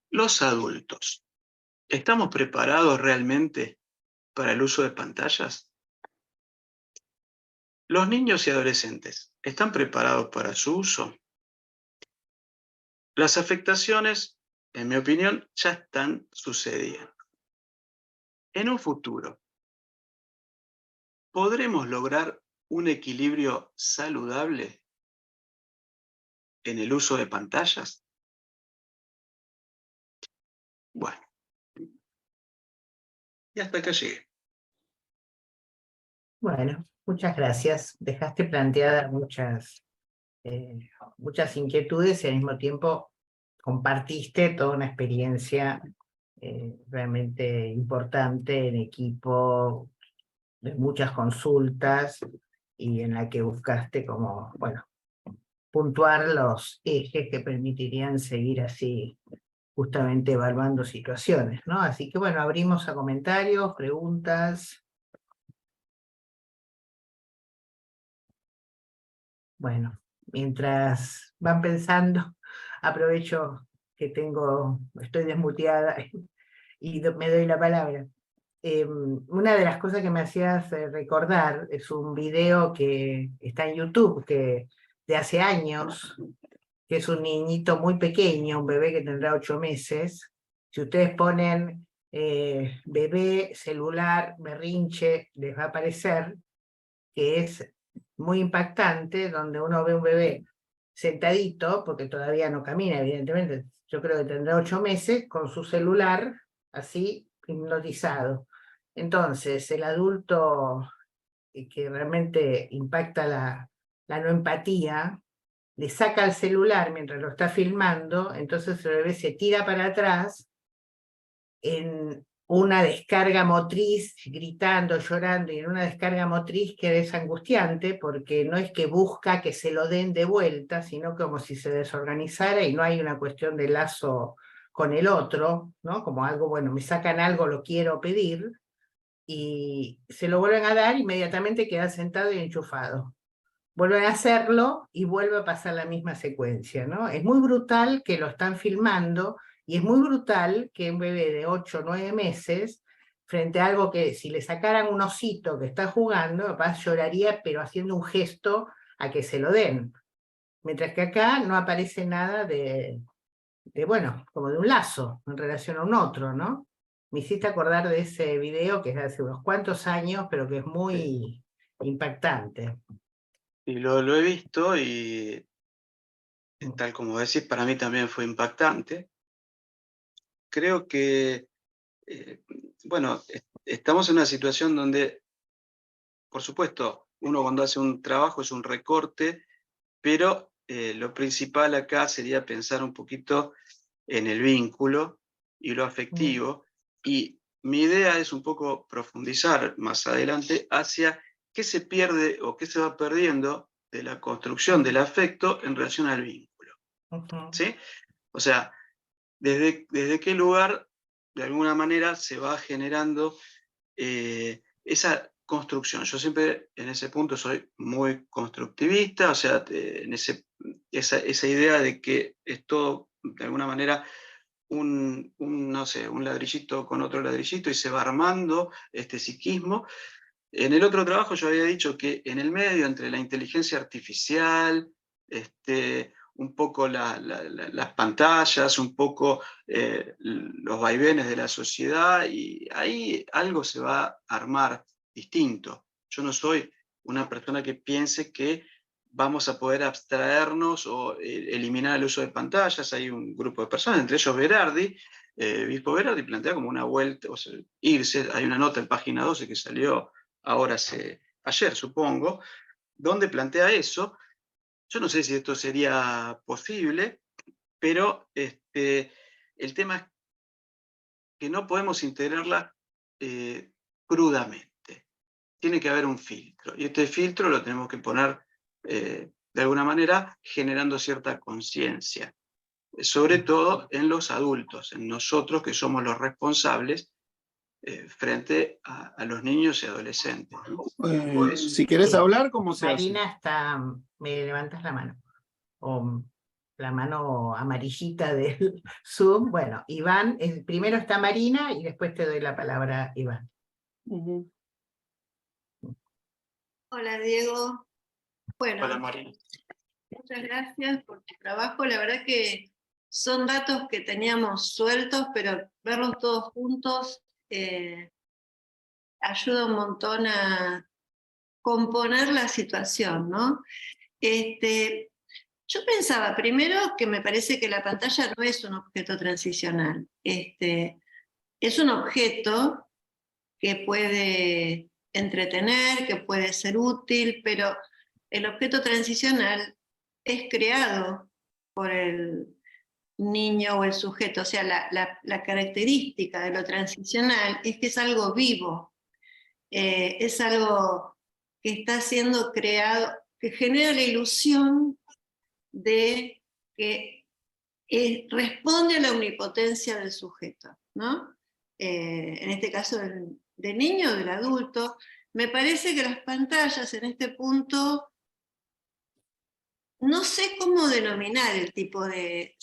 Los adultos, ¿estamos preparados realmente para el uso de pantallas? ¿Los niños y adolescentes están preparados para su uso? las afectaciones, en mi opinión, ya están sucediendo. En un futuro, ¿podremos lograr un equilibrio saludable en el uso de pantallas? Bueno, y hasta acá llegué. Bueno, muchas gracias. Dejaste planteadas muchas inquietudes y al mismo tiempo compartiste toda una experiencia realmente importante en equipo, de muchas consultas y en la que buscaste como, bueno, puntuar los ejes que permitirían seguir así justamente evaluando situaciones, ¿no? Así que bueno, abrimos a comentarios, preguntas. Bueno, mientras van pensando, aprovecho que estoy desmuteada y me doy la palabra. Una de las cosas que me hacías recordar es un video que está en YouTube de hace años, que es un niñito muy pequeño, un bebé que tendrá 8 meses. Si ustedes ponen bebé, celular, berrinche, les va a aparecer, que es muy impactante, donde uno ve un bebé sentadito, porque todavía no camina, evidentemente, yo creo que tendrá 8 meses, con su celular así hipnotizado. Entonces, el adulto que realmente impacta la no empatía, le saca el celular mientras lo está filmando, entonces el bebé se tira para atrás en una descarga motriz, gritando, llorando, y en una descarga motriz que es angustiante, porque no es que busca que se lo den de vuelta, sino como si se desorganizara y no hay una cuestión de lazo con el otro, ¿no? Como algo, bueno, me sacan algo, lo quiero pedir, y se lo vuelven a dar, inmediatamente queda sentado y enchufado. Vuelven a hacerlo y vuelve a pasar la misma secuencia, ¿no? Es muy brutal que lo están filmando y es muy brutal que un bebé de 8 o 9 meses, frente a algo que si le sacaran un osito que está jugando, papá lloraría, pero haciendo un gesto a que se lo den. Mientras que acá no aparece nada bueno, como de un lazo en relación a un otro, ¿no? Me hiciste acordar de ese video que es de hace unos cuantos años, pero que es muy impactante. Y lo he visto y, tal como decís, para mí también fue impactante. Creo que, bueno, estamos en una situación donde, por supuesto, uno cuando hace un trabajo es un recorte, pero lo principal acá sería pensar un poquito en el vínculo y lo afectivo. Y mi idea es un poco profundizar más adelante hacia qué se pierde o qué se va perdiendo de la construcción del afecto en relación al vínculo. ¿Sí? O sea, desde qué lugar, de alguna manera, se va generando esa construcción. Yo siempre en ese punto soy muy constructivista, o sea, esa idea de que es todo, de alguna manera, no sé, un ladrillito con otro ladrillito y se va armando este psiquismo. En el otro trabajo yo había dicho que en el medio, entre la inteligencia artificial, un poco las pantallas, un poco los vaivenes de la sociedad, y ahí algo se va a armar distinto. Yo no soy una persona que piense que vamos a poder abstraernos o eliminar el uso de pantallas. Hay un grupo de personas, entre ellos Berardi, Vispo Berardi plantea como una vuelta, o sea, irse. Hay una nota en página 12 que salió ayer, supongo, donde plantea eso. Yo no sé si esto sería posible, pero el tema es que no podemos integrarla crudamente. Tiene que haber un filtro, y este filtro lo tenemos que poner de alguna manera generando cierta conciencia, sobre todo en los adultos, en nosotros que somos los responsables frente a los niños y adolescentes, ¿no? Si querés hablar, ¿cómo se hace? Marina, me levantas la mano, o la mano amarillita del Zoom. Bueno, Iván, primero está Marina y después te doy la palabra, Iván. Hola, Diego. Bueno, Hola, Marina. muchas gracias por tu trabajo. La verdad que son datos que teníamos sueltos, pero verlos todos juntos ayuda un montón a componer la situación, ¿no? Yo pensaba primero que me parece que la pantalla no es un objeto transicional. Es un objeto que puede entretener, que puede ser útil, pero el objeto transicional es creado por el niño o el sujeto. O sea, la característica de lo transicional es que es algo vivo, es algo que está siendo creado, que genera la ilusión de que responde a la omnipotencia del sujeto, ¿no? En este caso del niño o del adulto. Me parece que las pantallas en este punto, no sé cómo denominar el tipo de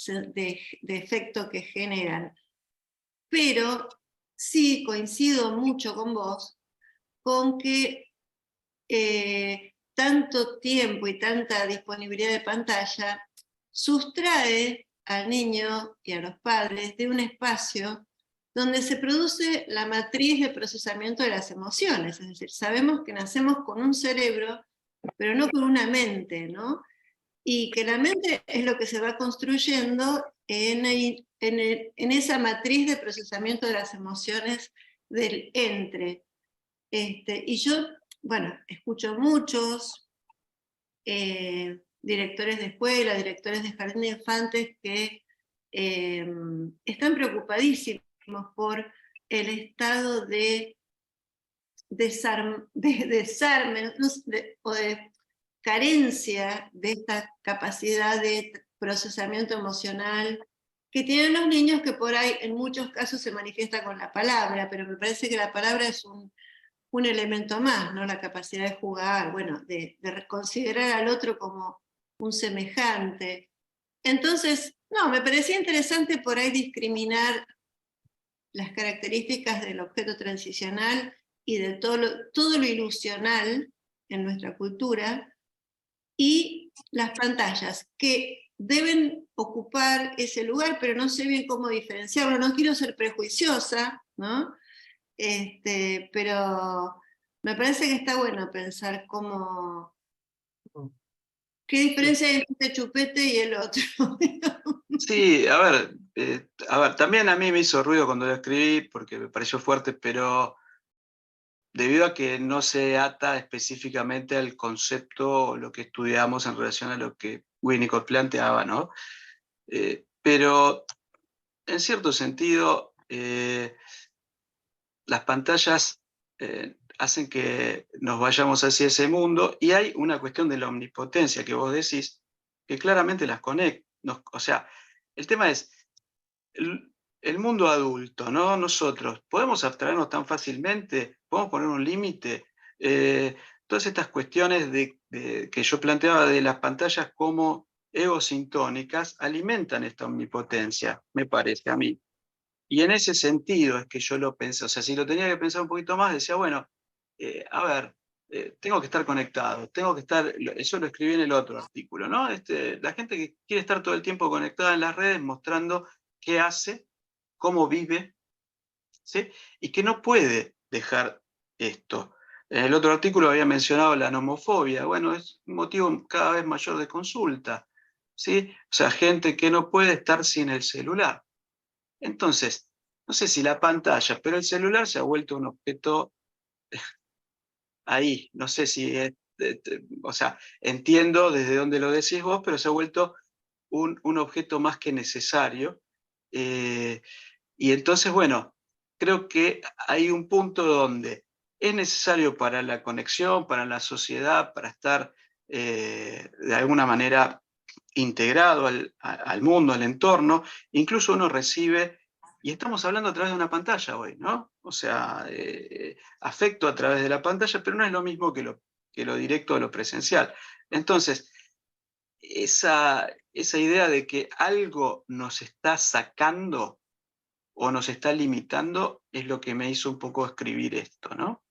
efecto que generan, pero sí coincido mucho con vos, con que tanto tiempo y tanta disponibilidad de pantalla sustrae al niño y a los padres de un espacio donde se produce la matriz de procesamiento de las emociones. Es decir, sabemos que nacemos con un cerebro, pero no con una mente, ¿no? Y que la mente es lo que se va construyendo en esa matriz de procesamiento de las emociones del entre. Y yo, bueno, escucho muchos directores de escuela, directores de jardín de infantes que están preocupadísimos por el estado de desarme o de carencia de esta capacidad de procesamiento emocional que tienen los niños, que por ahí en muchos casos se manifiesta con la palabra, pero me parece que la palabra es un elemento más, ¿no? La capacidad de jugar, bueno, de considerar al otro como un semejante. Entonces, no, me parecía interesante por ahí discriminar las características del objeto transicional y de todo lo ilusional en nuestra cultura, y las pantallas, que deben ocupar ese lugar, pero no sé bien cómo diferenciarlo. No quiero ser prejuiciosa, ¿no? Pero me parece que está bueno pensar cómo, qué diferencia hay entre este chupete y el otro. Sí, a ver, también a mí me hizo ruido cuando lo escribí porque me pareció fuerte, pero debido a que no se ata específicamente al concepto o lo que estudiamos en relación a lo que Winnicott planteaba, ¿no? Pero en cierto sentido, las pantallas hacen que nos vayamos hacia ese mundo, y hay una cuestión de la omnipotencia que vos decís, que claramente las conecta. O sea, el tema es el mundo adulto, ¿no? Nosotros, ¿podemos abstraernos tan fácilmente? ¿Podemos poner un límite? Todas estas cuestiones que yo planteaba de las pantallas como egosintónicas alimentan esta omnipotencia, me parece a mí. Y en ese sentido es que yo lo pensé. O sea, si lo tenía que pensar un poquito más, decía, bueno, a ver, tengo que estar conectado, tengo que estar, eso lo escribí en el otro artículo, ¿no? La gente que quiere estar todo el tiempo conectada en las redes mostrando qué hace, cómo vive, ¿sí? Y que no puede dejar esto. En el otro artículo había mencionado la nomofobia. Bueno, es un motivo cada vez mayor de consulta, ¿sí? O sea, gente que no puede estar sin el celular. Entonces, no sé si la pantalla, pero el celular se ha vuelto un objeto ahí. No sé si es, o sea, entiendo desde dónde lo decís vos, pero se ha vuelto un objeto más que necesario. Y entonces, bueno, creo que hay un punto donde es necesario para la conexión, para la sociedad, para estar de alguna manera integrado al mundo, al entorno. Incluso uno recibe, y estamos hablando a través de una pantalla hoy, ¿no? O sea, afecto a través de la pantalla, pero no es lo mismo que lo directo o lo presencial. Entonces, esa idea de que algo nos está sacando o nos está limitando es lo que me hizo un poco escribir esto, ¿no?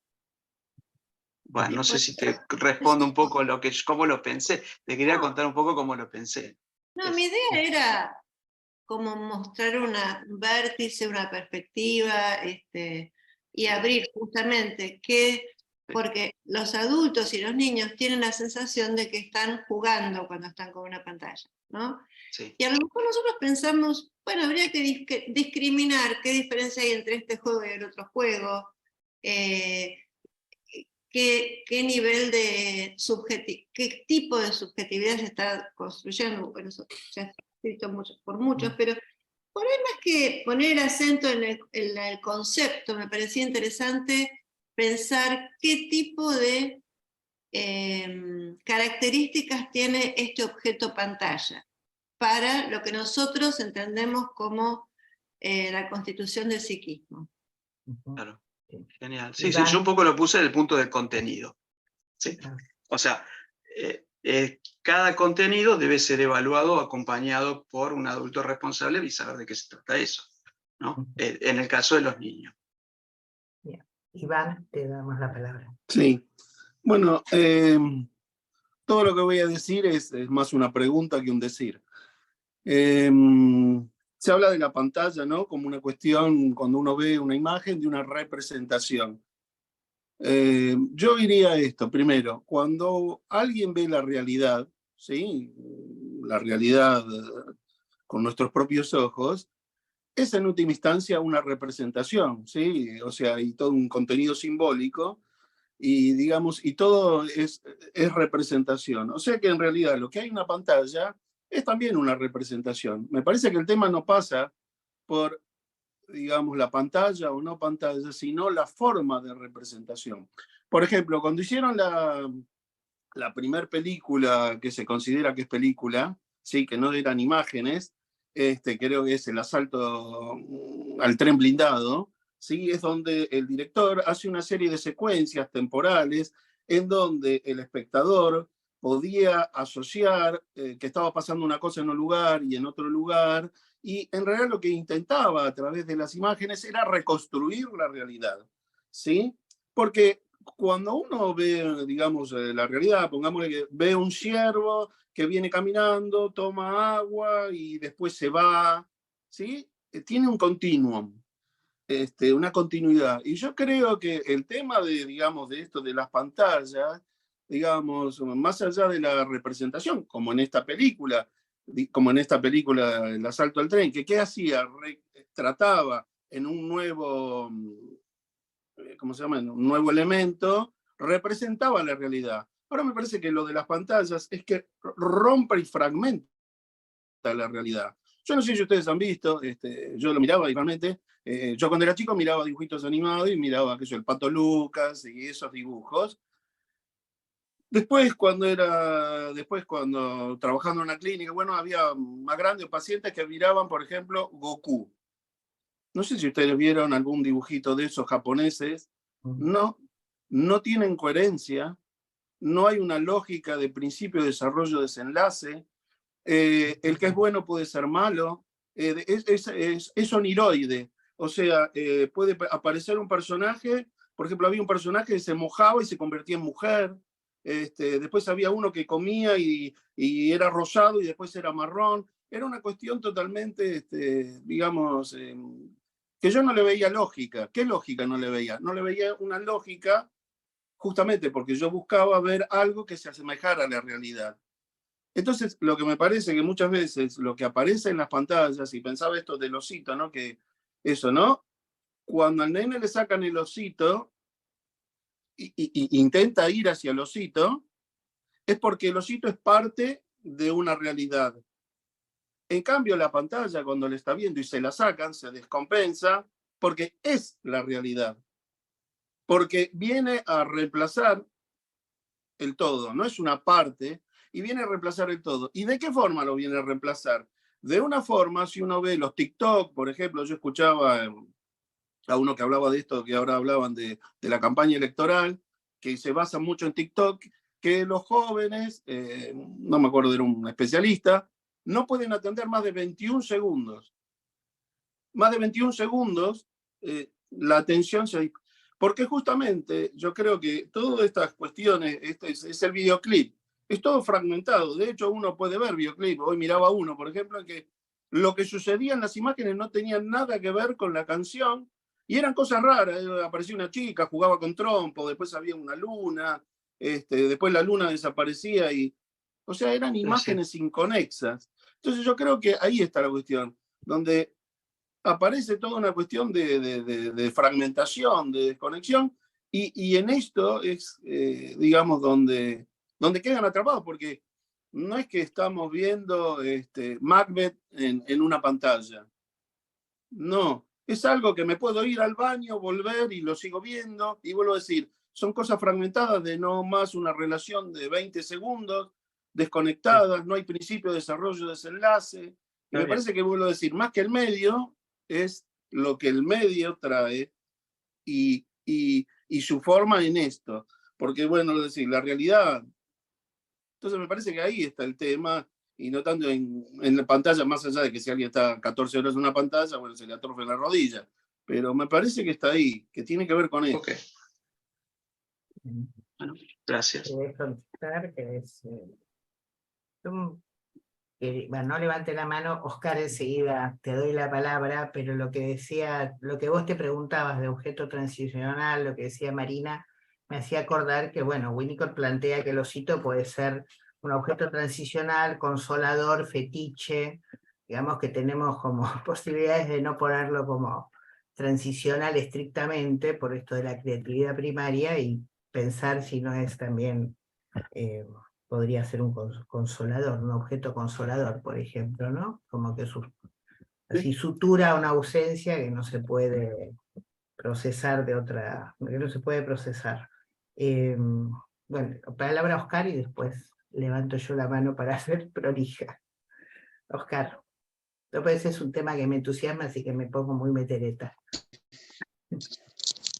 Bueno, no sé si te respondo un poco cómo lo pensé. Te quería contar un poco cómo lo pensé. No, mi idea era como mostrar un vértice, una perspectiva, y abrir justamente porque los adultos y los niños tienen la sensación de que están jugando cuando están con una pantalla, ¿no? Sí. Y a lo mejor nosotros pensamos, bueno, habría que discriminar qué diferencia hay entre este juego y el otro juego, qué nivel de qué tipo de subjetividad se está construyendo. Bueno, eso ya está escrito por muchos, pero por ahí más que poner el acento en el concepto, me parecía interesante pensar qué tipo de características tiene este objeto pantalla para lo que nosotros entendemos como la constitución del psiquismo. Claro. Genial. Sí, sí, yo un poco lo puse en el punto del contenido. ¿Sí? O sea, cada contenido debe ser evaluado acompañado por un adulto responsable y saber de qué se trata eso, ¿no? En el caso de los niños. Bien. Iván, te damos la palabra. Sí. Bueno, todo lo que voy a decir es más una pregunta que un decir. Se habla de la pantalla, ¿no? Como una cuestión, cuando uno ve una imagen, de una representación. Yo diría esto, primero, cuando alguien ve la realidad, ¿sí? La realidad con nuestros propios ojos, es en última instancia una representación, ¿sí? O sea, hay todo un contenido simbólico y, digamos, y todo es representación. O sea que en realidad lo que hay en una pantalla es también una representación. Me parece que el tema no pasa por, digamos, la pantalla o no pantalla, sino la forma de representación. Por ejemplo, cuando hicieron la primera película que se considera que es película, ¿sí? Que no eran imágenes, creo que es El asalto al tren blindado, ¿sí? Es donde el director hace una serie de secuencias temporales en donde el espectador podía asociar que estaba pasando una cosa en un lugar y en otro lugar, y en realidad lo que intentaba a través de las imágenes era reconstruir la realidad, ¿sí? Porque cuando uno ve, digamos, la realidad, pongámosle que ve un ciervo que viene caminando, toma agua y después se va, ¿sí? Tiene un continuum, una continuidad. Y yo creo que el tema de, digamos, de esto de las pantallas, digamos, más allá de la representación, como en esta película, El asalto al tren, que ¿qué hacía? Trataba en un nuevo, ¿cómo se llama? Un nuevo elemento, representaba la realidad. Ahora me parece que lo de las pantallas es que rompe y fragmenta la realidad. Yo no sé si ustedes han visto, yo lo miraba igualmente, yo cuando era chico miraba dibujitos animados y miraba, qué sé yo, el Pato Lucas y esos dibujos. Después cuando trabajando en una clínica, bueno, había más grandes pacientes que miraban, por ejemplo, Goku. No sé si ustedes vieron algún dibujito de esos japoneses. No tienen coherencia, no hay una lógica de principio, desarrollo, desenlace. El que es bueno puede ser malo, es oniroide. O sea, puede aparecer un personaje, por ejemplo, había un personaje que se mojaba y se convertía en mujer. Después había uno que comía y era rosado y después era marrón. Era una cuestión totalmente, digamos, que yo no le veía lógica. ¿Qué lógica no le veía? No le veía una lógica justamente porque yo buscaba ver algo que se asemejara a la realidad. Entonces, lo que me parece que muchas veces lo que aparece en las pantallas, y pensaba esto del osito, ¿no? Que eso, ¿no? Cuando al nene le sacan el osito y intenta ir hacia el osito, es porque el osito es parte de una realidad. En cambio, la pantalla, cuando le está viendo y se la sacan, se descompensa, porque es la realidad. Porque viene a reemplazar el todo, no es una parte, y viene a reemplazar el todo. ¿Y de qué forma lo viene a reemplazar? De una forma, si uno ve los TikTok, por ejemplo, yo escuchaba a uno que hablaba de esto, que ahora hablaban de la campaña electoral, que se basa mucho en TikTok, que los jóvenes, no me acuerdo, era un especialista, no pueden atender más de 21 segundos. Más de 21 segundos, la atención se... Porque justamente yo creo que todas estas cuestiones, es el videoclip, es todo fragmentado. De hecho, uno puede ver videoclip. Hoy miraba uno, por ejemplo, que lo que sucedía en las imágenes no tenía nada que ver con la canción, y eran cosas raras. Aparecía una chica, jugaba con trompo, después había una luna, después la luna desaparecía, o sea, eran imágenes inconexas. Entonces yo creo que ahí está la cuestión, donde aparece toda una cuestión de fragmentación, de desconexión, y en esto es, digamos, donde quedan atrapados, porque no es que estamos viendo Macbeth en una pantalla. No, es algo que me puedo ir al baño, volver y lo sigo viendo, y vuelvo a decir, son cosas fragmentadas de no más una relación de 20 segundos, desconectadas, no hay principio de desarrollo, desenlace. Y me parece que, vuelvo a decir, más que el medio, es lo que el medio trae y su forma en esto. Porque, bueno, es decir, la realidad. Entonces me parece que ahí está el tema, y no tanto en la pantalla, más allá de que si alguien está 14 horas en una pantalla, bueno, se le atrofia la rodilla. Pero me parece que está ahí, que tiene que ver con eso. Okay. Bueno, gracias. Bueno, no levante la mano, Oscar, enseguida te doy la palabra, pero lo que vos te preguntabas de objeto transicional, lo que decía Marina, me hacía acordar que, bueno, Winnicott plantea que el osito puede ser un objeto transicional, consolador, fetiche, digamos que tenemos como posibilidades de no ponerlo como transicional estrictamente por esto de la creatividad primaria, y pensar si no es también... podría ser un consolador, un objeto consolador, por ejemplo, ¿no? Como que así sutura una ausencia que no se puede procesar que no se puede procesar. Bueno, palabra Oscar y después levanto yo la mano para hacer prolija. Oscar, ese es un tema que me entusiasma, así que me pongo muy metereta.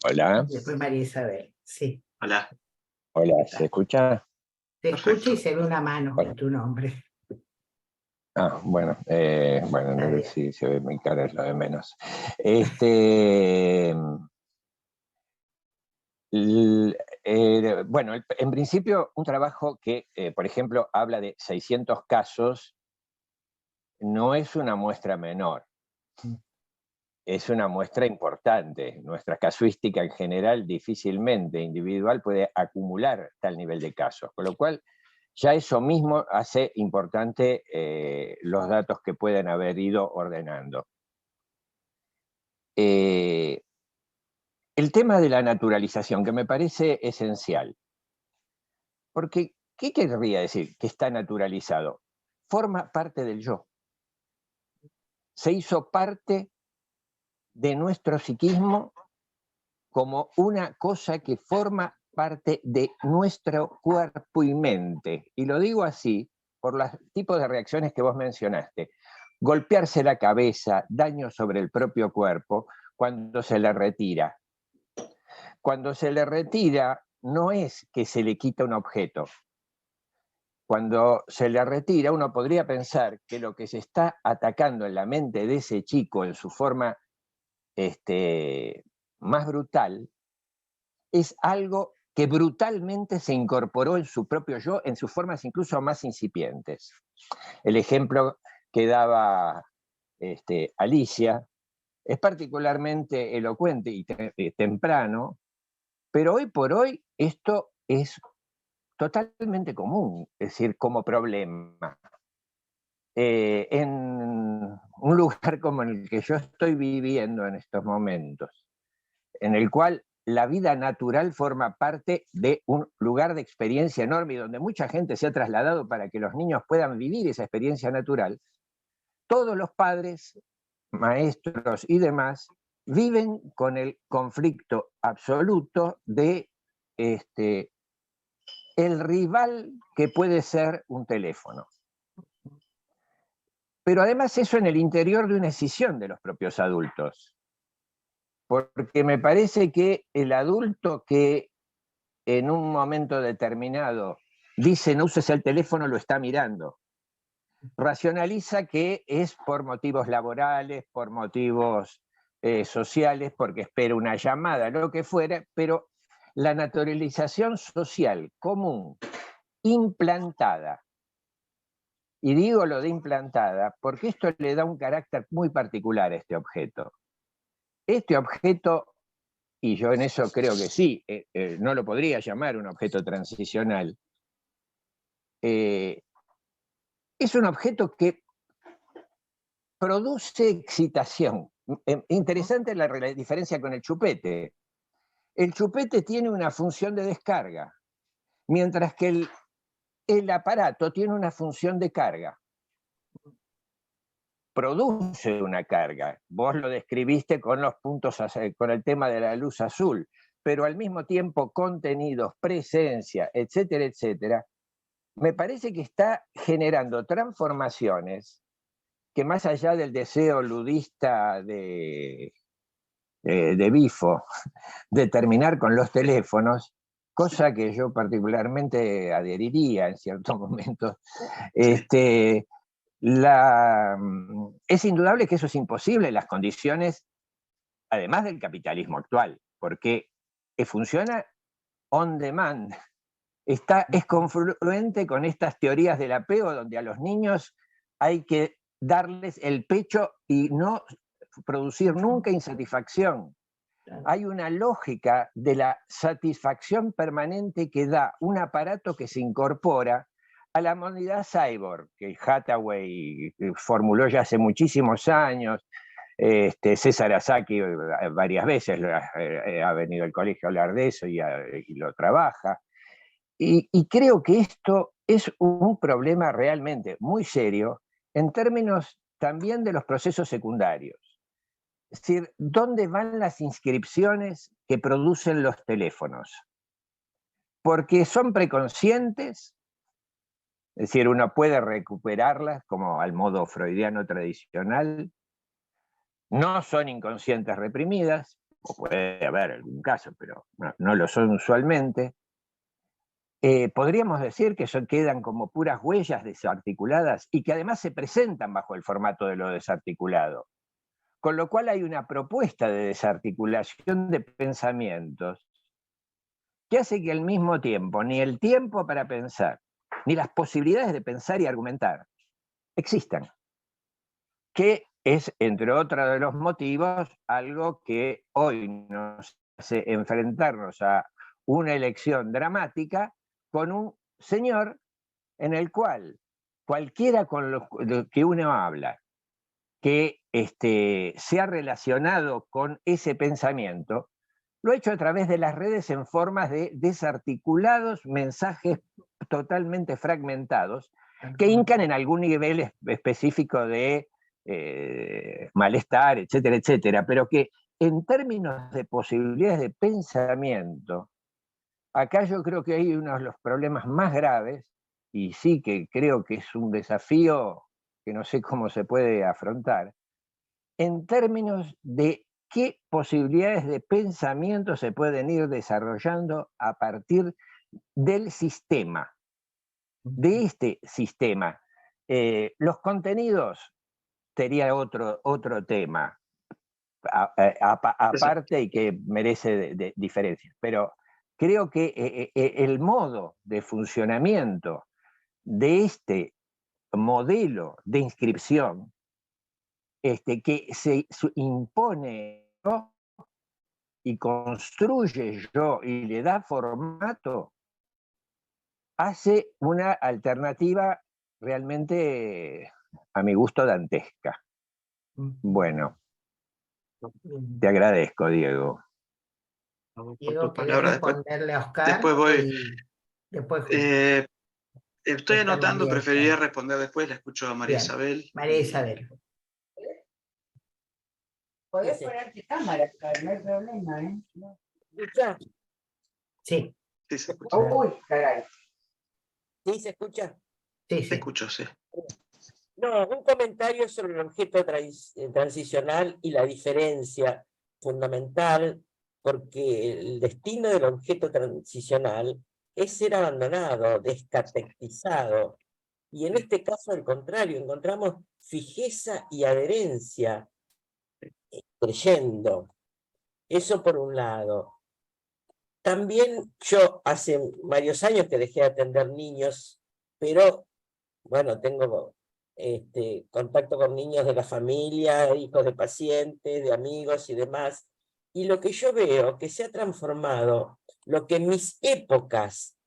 Hola. Después María Isabel, sí. Hola. Hola, ¿se escucha? Se escucha y se ve una mano en tu nombre. Ah, bueno, no sé si se ve mi cara, es lo de menos. Bueno, en principio, un trabajo que, por ejemplo, habla de 600 casos, no es una muestra menor. Es una muestra importante. Nuestra casuística en general, difícilmente individual, puede acumular tal nivel de casos, con lo cual ya eso mismo hace importante los datos que pueden haber ido ordenando. El tema de la naturalización, que me parece esencial, porque ¿qué querría decir que está naturalizado? Forma parte del yo. Se hizo parte de nuestro psiquismo como una cosa que forma parte de nuestro cuerpo y mente. Y lo digo así por los tipos de reacciones que vos mencionaste. Golpearse la cabeza, daño sobre el propio cuerpo, cuando se le retira. Cuando se le retira, no es que se le quita un objeto. Cuando se le retira, uno podría pensar que lo que se está atacando en la mente de ese chico en su forma más brutal, es algo que brutalmente se incorporó en su propio yo, en sus formas incluso más incipientes. El ejemplo que daba Alicia es particularmente elocuente y temprano, pero hoy por hoy esto es totalmente común, es decir, como problema. En un lugar como el que yo estoy viviendo en estos momentos, en el cual la vida natural forma parte de un lugar de experiencia enorme y donde mucha gente se ha trasladado para que los niños puedan vivir esa experiencia natural, todos los padres, maestros y demás viven con el conflicto absoluto de el rival que puede ser un teléfono. Pero además eso en el interior de una escisión de los propios adultos. Porque me parece que el adulto que en un momento determinado dice no uses el teléfono, lo está mirando. Racionaliza que es por motivos laborales, por motivos sociales, porque espera una llamada, lo que fuera, pero la naturalización social común, implantada Y digo lo de implantada porque esto le da un carácter muy particular a este objeto. Este objeto, y yo en eso creo que sí, no lo podría llamar un objeto transicional, es un objeto que produce excitación. Interesante la diferencia con el chupete. El chupete tiene una función de descarga, mientras que el aparato tiene una función de carga. Produce una carga. Vos lo describiste con los puntos, con el tema de la luz azul, pero al mismo tiempo contenidos, presencia, etcétera, etcétera, me parece que está generando transformaciones que más allá del deseo ludista de Bifo de terminar con los teléfonos, cosa que yo particularmente adheriría en ciertos momentos, es indudable que eso es imposible en las condiciones, además del capitalismo actual, porque funciona on demand. Es confluente con estas teorías del apego, donde a los niños hay que darles el pecho y no producir nunca insatisfacción. Hay una lógica de la satisfacción permanente que da un aparato que se incorpora a la modalidad cyborg, que Hathaway formuló ya hace muchísimos años. César Asaki varias veces ha venido al colegio a hablar de eso y lo trabaja. Y creo que esto es un problema realmente muy serio en términos también de los procesos secundarios. Es decir, ¿dónde van las inscripciones que producen los teléfonos? Porque son preconscientes, es decir, uno puede recuperarlas como al modo freudiano tradicional, no son inconscientes reprimidas, o puede haber algún caso, pero no lo son usualmente. Podríamos decir que quedan como puras huellas desarticuladas y que además se presentan bajo el formato de lo desarticulado. Con lo cual hay una propuesta de desarticulación de pensamientos que hace que al mismo tiempo ni el tiempo para pensar, ni las posibilidades de pensar y argumentar existan. Que es, entre otros de los motivos, algo que hoy nos hace enfrentarnos a una elección dramática con un señor en el cual cualquiera con lo que uno habla, que se ha relacionado con ese pensamiento, lo ha hecho a través de las redes en formas de desarticulados mensajes totalmente fragmentados, que hincan en algún nivel específico de malestar, etcétera, etcétera, pero que en términos de posibilidades de pensamiento, acá yo creo que hay uno de los problemas más graves, y sí que creo que es un desafío que no sé cómo se puede afrontar, en términos de qué posibilidades de pensamiento se pueden ir desarrollando a partir del sistema, de este sistema. Los contenidos sería otro tema, aparte y que merece de diferencias, pero creo que el modo de funcionamiento de este modelo de inscripción que se impone yo y construye yo y le da formato, hace una alternativa realmente, a mi gusto, dantesca. Bueno, te agradezco, Diego. Diego, ¿querés responderle a Oscar? Después voy. Después estoy anotando, preferiría responder después, la escucho a María Isabel. María Isabel. Podés ponerte cámara, no hay problema, ¿eh? ¿Escucha? Sí. Sí, se escucha. Uy, caray. ¿Sí se escucha? Sí, se escuchó, sí. No, un comentario sobre el objeto transicional y la diferencia fundamental, porque el destino del objeto transicional es ser abandonado, descaracterizado. Y en este caso, al contrario, encontramos fijeza y adherencia creyendo. Eso por un lado. También yo hace varios años que dejé de atender niños, pero bueno, tengo contacto con niños de la familia, hijos de pacientes, de amigos y demás, y lo que yo veo que se ha transformado, lo que en mis épocas,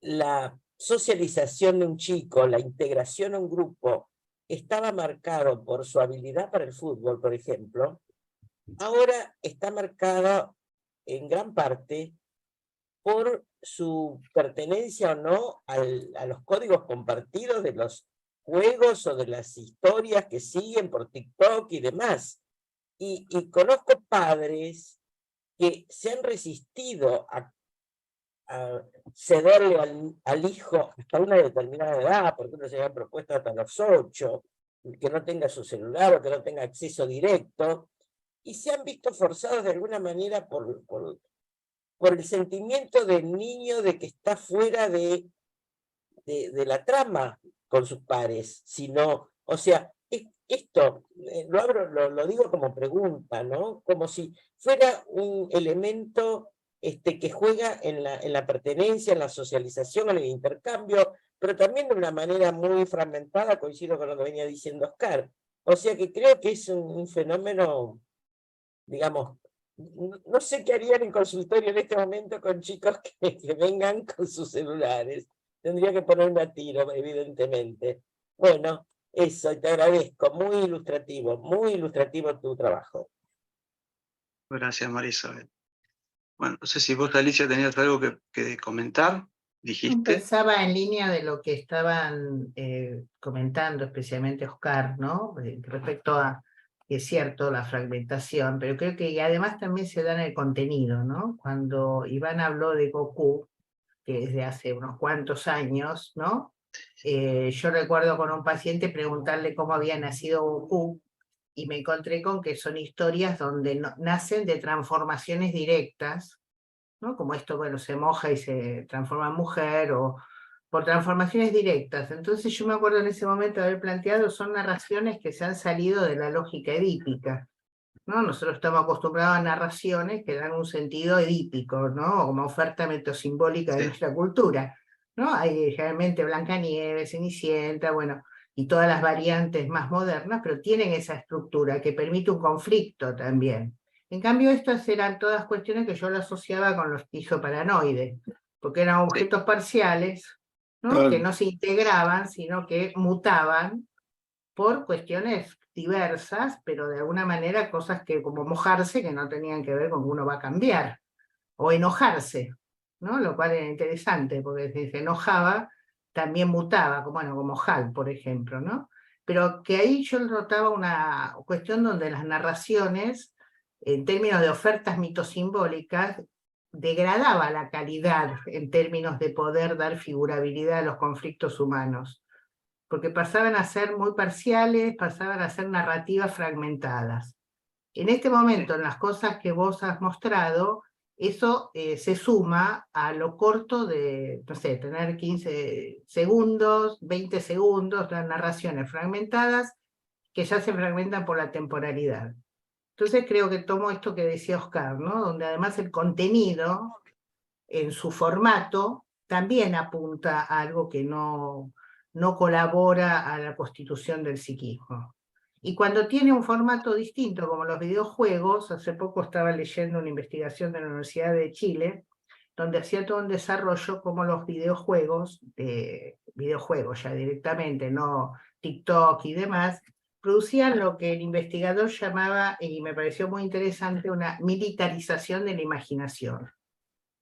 la socialización de un chico, la integración a un grupo, estaba marcado por su habilidad para el fútbol, por ejemplo, ahora está marcado en gran parte por su pertenencia o no a los códigos compartidos de los juegos o de las historias que siguen por TikTok y demás. Y conozco padres que se han resistido a cederle al hijo hasta una determinada edad, por ejemplo, se habían propuesto hasta los 8, que no tenga su celular o que no tenga acceso directo, y se han visto forzados de alguna manera por el sentimiento del niño de que está fuera de la trama con sus pares, sino, o sea, esto lo digo como pregunta, ¿no? Como si fuera un elemento que juega en la pertenencia, en la socialización, en el intercambio, pero también de una manera muy fragmentada, coincido con lo que venía diciendo Oscar. O sea que creo que es un fenómeno, digamos, no sé qué harían en consultorio en este momento con chicos que vengan con sus celulares. Tendría que ponerme a tiro, evidentemente. Bueno, eso, te agradezco. Muy ilustrativo tu trabajo. Gracias, María Isabel. Bueno, no sé si vos, Alicia, tenías algo que comentar, dijiste. Pensaba en línea de lo que estaban comentando, especialmente Oscar, ¿no? Respecto a, que es cierto, la fragmentación, pero creo que además también se da en el contenido, ¿no? Cuando Iván habló de Goku, que desde hace unos cuantos años, ¿no? Yo recuerdo con un paciente preguntarle cómo había nacido Goku, y me encontré con que son historias donde nacen de transformaciones directas, ¿no? Como esto, bueno, se moja y se transforma en mujer, o por transformaciones directas. Entonces yo me acuerdo en ese momento de haber planteado, son narraciones que se han salido de la lógica edípica, ¿no? Nosotros estamos acostumbrados a narraciones que dan un sentido edípico, ¿no? Como oferta metasimbólica de nuestra cultura, ¿no? Hay generalmente Blancanieves, Cenicienta, bueno, y todas las variantes más modernas, pero tienen esa estructura que permite un conflicto también. En cambio, estas eran todas cuestiones que yo lo asociaba con los esquizoparanoides, porque eran objetos parciales, ¿no? Claro. Que no se integraban, sino que mutaban por cuestiones diversas, pero de alguna manera cosas que, como mojarse, que no tenían que ver con que uno va a cambiar, o enojarse, ¿no? Lo cual era interesante, porque si se enojaba, también mutaba, como, bueno, como Hal, por ejemplo, ¿no? Pero que ahí yo notaba una cuestión donde las narraciones, en términos de ofertas mitosimbólicas, degradaba la calidad en términos de poder dar figurabilidad a los conflictos humanos, porque pasaban a ser muy parciales, pasaban a ser narrativas fragmentadas. En este momento, en las cosas que vos has mostrado, eso se suma a lo corto de, no sé, tener 15 segundos, 20 segundos, las narraciones fragmentadas, que ya se fragmentan por la temporalidad. Entonces creo que tomo esto que decía Oscar, ¿no? Donde además el contenido, en su formato, también apunta a algo que no colabora a la constitución del psiquismo. Y cuando tiene un formato distinto, como los videojuegos, hace poco estaba leyendo una investigación de la Universidad de Chile, donde hacía todo un desarrollo como los videojuegos ya directamente, no TikTok y demás, producían lo que el investigador llamaba, y me pareció muy interesante, una militarización de la imaginación.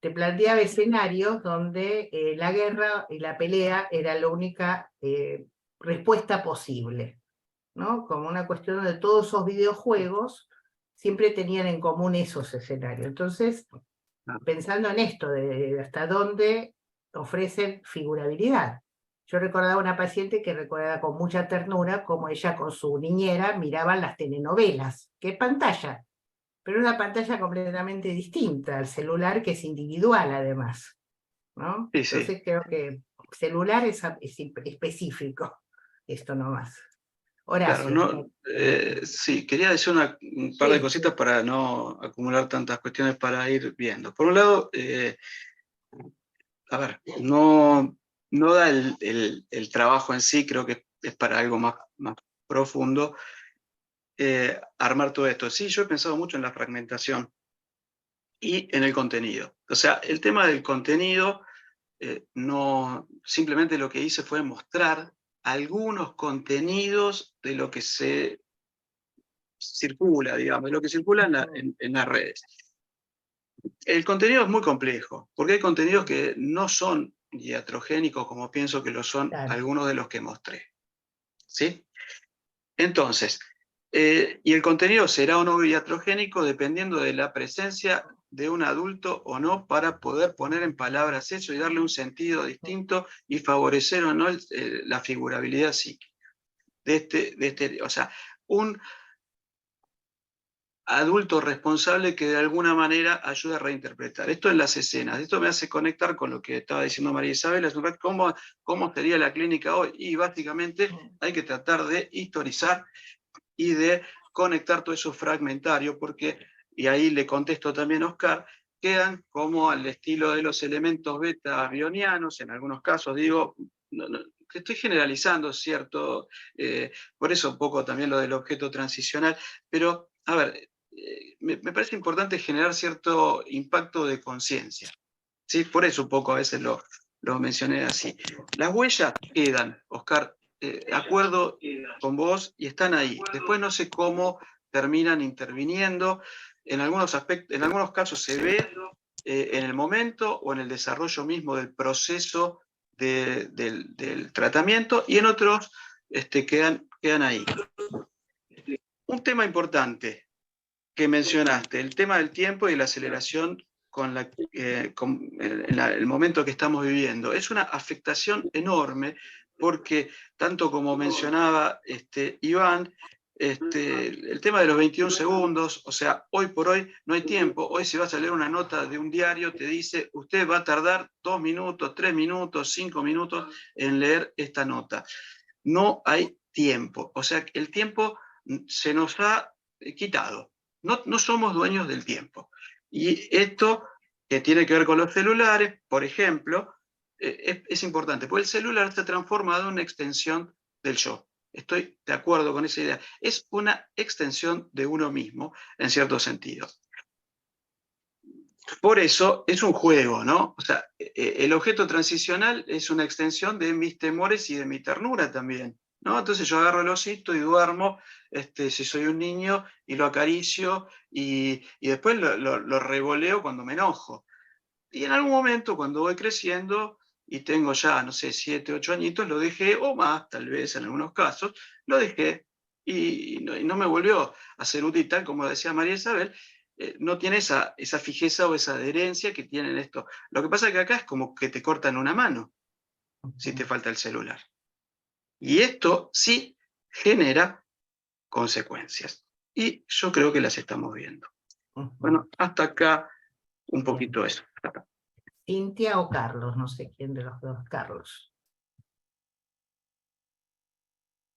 Te planteaba escenarios donde la guerra y la pelea era la única respuesta posible, ¿no? Como una cuestión de todos esos videojuegos siempre tenían en común esos escenarios. Entonces, pensando en esto, de hasta dónde ofrecen figurabilidad. Yo recordaba una paciente que recordaba con mucha ternura cómo ella con su niñera miraban las telenovelas. ¿Qué pantalla? Pero una pantalla completamente distinta al celular, que es individual además, ¿no? Sí, sí. Entonces creo que celular es específico, esto nomás. Horacio. Claro, no, sí, quería decir un par de cositas para no acumular tantas cuestiones para ir viendo. Por un lado, a ver, no no da el trabajo en sí, creo que es para algo más profundo, armar todo esto. Sí, yo he pensado mucho en la fragmentación y en el contenido. O sea, el tema del contenido, no, simplemente lo que hice fue mostrar algunos contenidos de lo que se circula, digamos, de lo que circula en las redes. El contenido es muy complejo, porque hay contenidos que no son iatrogénicos como pienso que lo son algunos de los que mostré. ¿Sí? Entonces, y el contenido será o no iatrogénico dependiendo de la presencia de un adulto o no para poder poner en palabras eso y darle un sentido distinto y favorecer o no la figurabilidad psíquica. O sea, un adulto responsable que de alguna manera ayude a reinterpretar. Esto en las escenas, esto me hace conectar con lo que estaba diciendo María Isabel, ¿cómo sería la clínica hoy? Y básicamente hay que tratar de historizar y de conectar todo eso fragmentario, porque, y ahí le contesto también a Oscar, quedan como al estilo de los elementos beta bionianos, en algunos casos digo, estoy generalizando, ¿cierto? Por eso un poco también lo del objeto transicional, pero a ver, me parece importante generar cierto impacto de conciencia, ¿sí? Por eso un poco a veces lo mencioné así. Las huellas quedan, Oscar, acuerdo con vos y están ahí. Después no sé cómo terminan interviniendo. En algunos aspectos, en algunos casos se ve en el momento o en el desarrollo mismo del proceso del tratamiento y en otros quedan ahí. Un tema importante que mencionaste, el tema del tiempo y la aceleración con el momento que estamos viviendo. Es una afectación enorme porque, tanto como mencionaba Iván, el tema de los 21 segundos, o sea, hoy por hoy no hay tiempo. Hoy si vas a leer una nota de un diario, te dice, usted va a tardar 2 minutos, 3 minutos, 5 minutos en leer esta nota. No hay tiempo. O sea, el tiempo se nos ha quitado. No somos dueños del tiempo. Y esto que tiene que ver con los celulares, por ejemplo, es importante, porque el celular se transforma en una extensión del yo. Estoy de acuerdo con esa idea. Es una extensión de uno mismo, en cierto sentido. Por eso es un juego, ¿no? O sea, el objeto transicional es una extensión de mis temores y de mi ternura también, ¿no? Entonces yo agarro el osito y duermo, si soy un niño, y lo acaricio, y después lo revoleo cuando me enojo. Y en algún momento, cuando voy creciendo, y tengo ya, no sé, 7, 8 añitos, lo dejé, o más, tal vez en algunos casos, lo dejé, y no me volvió a ser útil, tal como decía María Isabel, no tiene esa fijeza o esa adherencia que tienen esto. Lo que pasa es que acá es como que te cortan una mano, si te falta el celular. Y esto sí genera consecuencias. Y yo creo que las estamos viendo. Bueno, hasta acá un poquito eso. Cintia o Carlos, no sé quién de los dos. Carlos.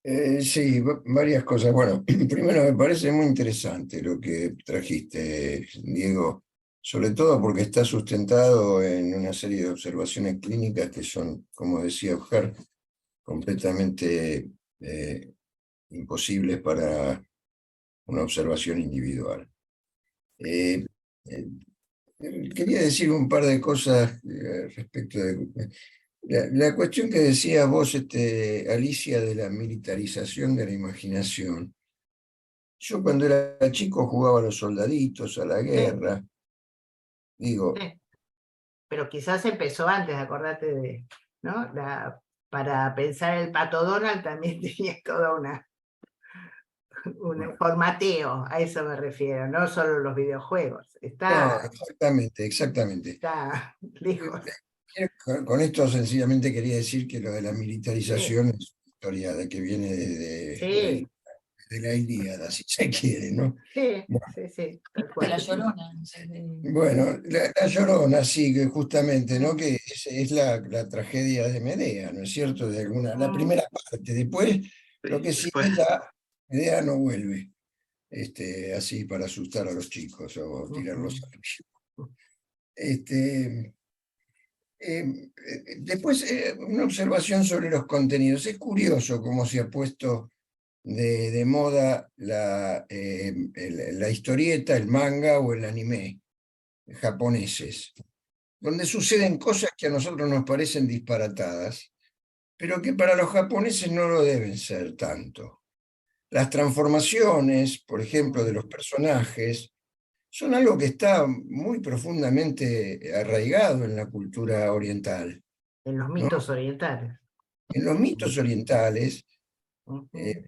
Sí, varias cosas. Bueno, primero me parece muy interesante lo que trajiste, Diego, sobre todo porque está sustentado en una serie de observaciones clínicas que son, como decía Oscar, completamente imposibles para una observación individual. Quería decir un par de cosas respecto de... La cuestión que decías vos, Alicia, de la militarización de la imaginación. Yo cuando era chico jugaba a los soldaditos, a la guerra. Digo, Pero quizás empezó antes, acordate de, ¿no? Para pensar el Pato Donald también tenía toda un formateo, a eso me refiero, no solo los videojuegos. no, Está exactamente. lejos. Con esto sencillamente quería decir que lo de la militarización es una historia de que viene de la Ilíada, si se quiere, ¿no? Sí, Bueno. sí, tal cual. La Llorona. Bueno, la Llorona, sí, que justamente, ¿no? Que es la tragedia de Medea, ¿no es cierto? La primera parte. Después, lo que sí es Medea no vuelve, así para asustar a los chicos o tirarlos al río. Después, una observación sobre los contenidos. Es curioso cómo se ha puesto de moda la historieta, el manga o el anime japoneses, donde suceden cosas que a nosotros nos parecen disparatadas, pero que para los japoneses no lo deben ser tanto. Las transformaciones, por ejemplo, de los personajes, son algo que está muy profundamente arraigado en la cultura oriental. En los mitos orientales. En los mitos orientales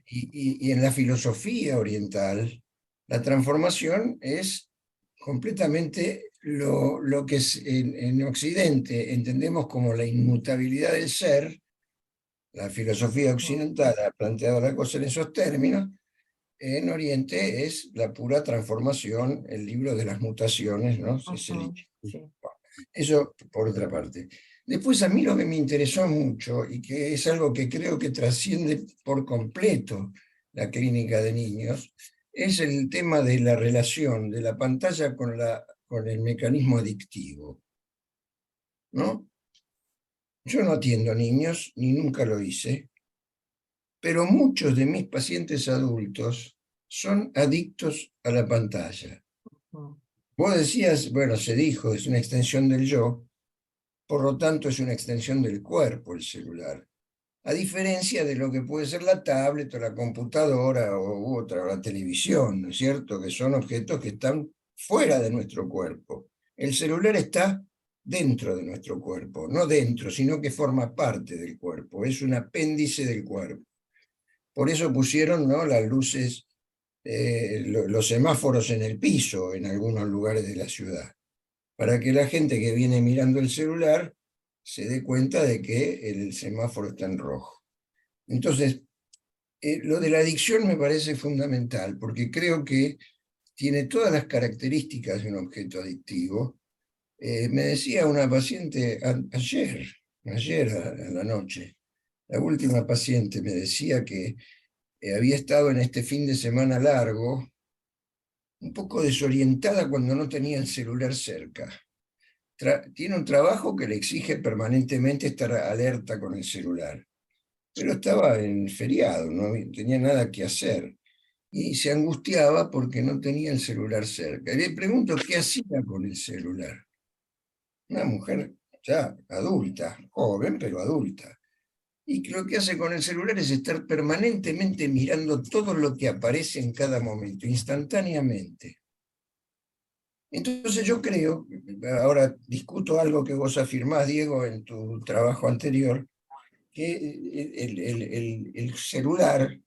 y en la filosofía oriental, la transformación es completamente lo que en Occidente entendemos como la inmutabilidad del ser. La filosofía occidental ha planteado la cosa en esos términos. En Oriente es la pura transformación, el libro de las mutaciones, ¿no? Eso por otra parte. Después a mí lo que me interesó mucho y que es algo que creo que trasciende por completo la clínica de niños, es el tema de la relación de la pantalla con el mecanismo adictivo, ¿no? Yo no atiendo niños, ni nunca lo hice, pero muchos de mis pacientes adultos son adictos a la pantalla. Vos decías, bueno, se dijo, es una extensión del yo, por lo tanto es una extensión del cuerpo el celular, a diferencia de lo que puede ser la tablet o la computadora u otra, o la televisión, ¿no es cierto? Que son objetos que están fuera de nuestro cuerpo. El celular está dentro de nuestro cuerpo, no dentro, sino que forma parte del cuerpo, es un apéndice del cuerpo. Por eso pusieron, ¿no?, las luces, los semáforos en el piso en algunos lugares de la ciudad, para que la gente que viene mirando el celular se dé cuenta de que el semáforo está en rojo. Entonces, lo de la adicción me parece fundamental, porque creo que tiene todas las características de un objeto adictivo. Me decía una paciente ayer a la noche, la última paciente me decía que había estado en este fin de semana largo, un poco desorientada cuando no tenía el celular cerca. Tiene un trabajo que le exige permanentemente estar alerta con el celular, pero estaba en feriado, no tenía nada que hacer, y se angustiaba porque no tenía el celular cerca. Y le pregunto qué hacía con el celular. Una mujer ya adulta, joven, pero adulta. Y lo que hace con el celular es estar permanentemente mirando todo lo que aparece en cada momento, instantáneamente. Entonces yo creo, ahora discuto algo que vos afirmás, Diego, en tu trabajo anterior, que el celular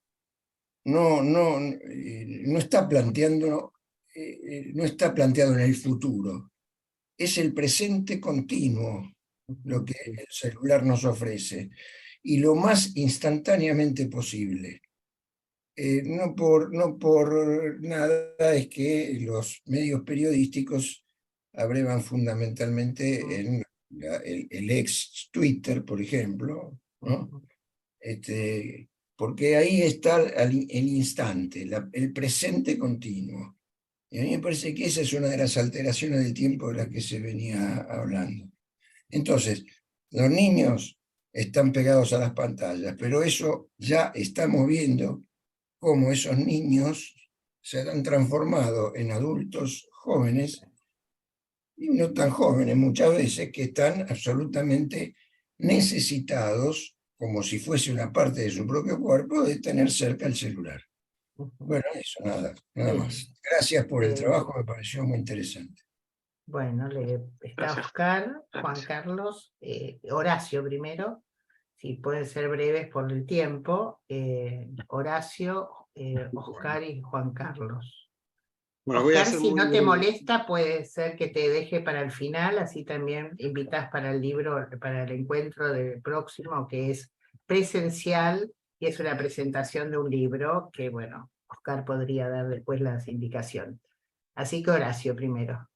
no está planteando, no está planteado en el futuro. Es el presente continuo lo que el celular nos ofrece, y lo más instantáneamente posible. No por nada es que los medios periodísticos abrevan fundamentalmente en el ex Twitter, por ejemplo, ¿no? Porque ahí está el instante, el presente continuo. Y a mí me parece que esa es una de las alteraciones del tiempo de las que se venía hablando. Entonces, los niños están pegados a las pantallas, pero eso ya estamos viendo cómo esos niños se han transformado en adultos jóvenes, y no tan jóvenes muchas veces, que están absolutamente necesitados, como si fuese una parte de su propio cuerpo, de tener cerca el celular. Bueno, eso, nada más. Gracias por el trabajo, me pareció muy interesante. Bueno, está Oscar, Juan Carlos, Horacio primero, si pueden ser breves por el tiempo, Horacio, Oscar y Juan Carlos. Bueno, Oscar, si no te molesta, puede ser que te deje para el final, así también invitas para el libro, para el encuentro del próximo, que es presencial, y es una presentación de un libro que, bueno, Oscar podría dar después las indicaciones. Así que Horacio primero.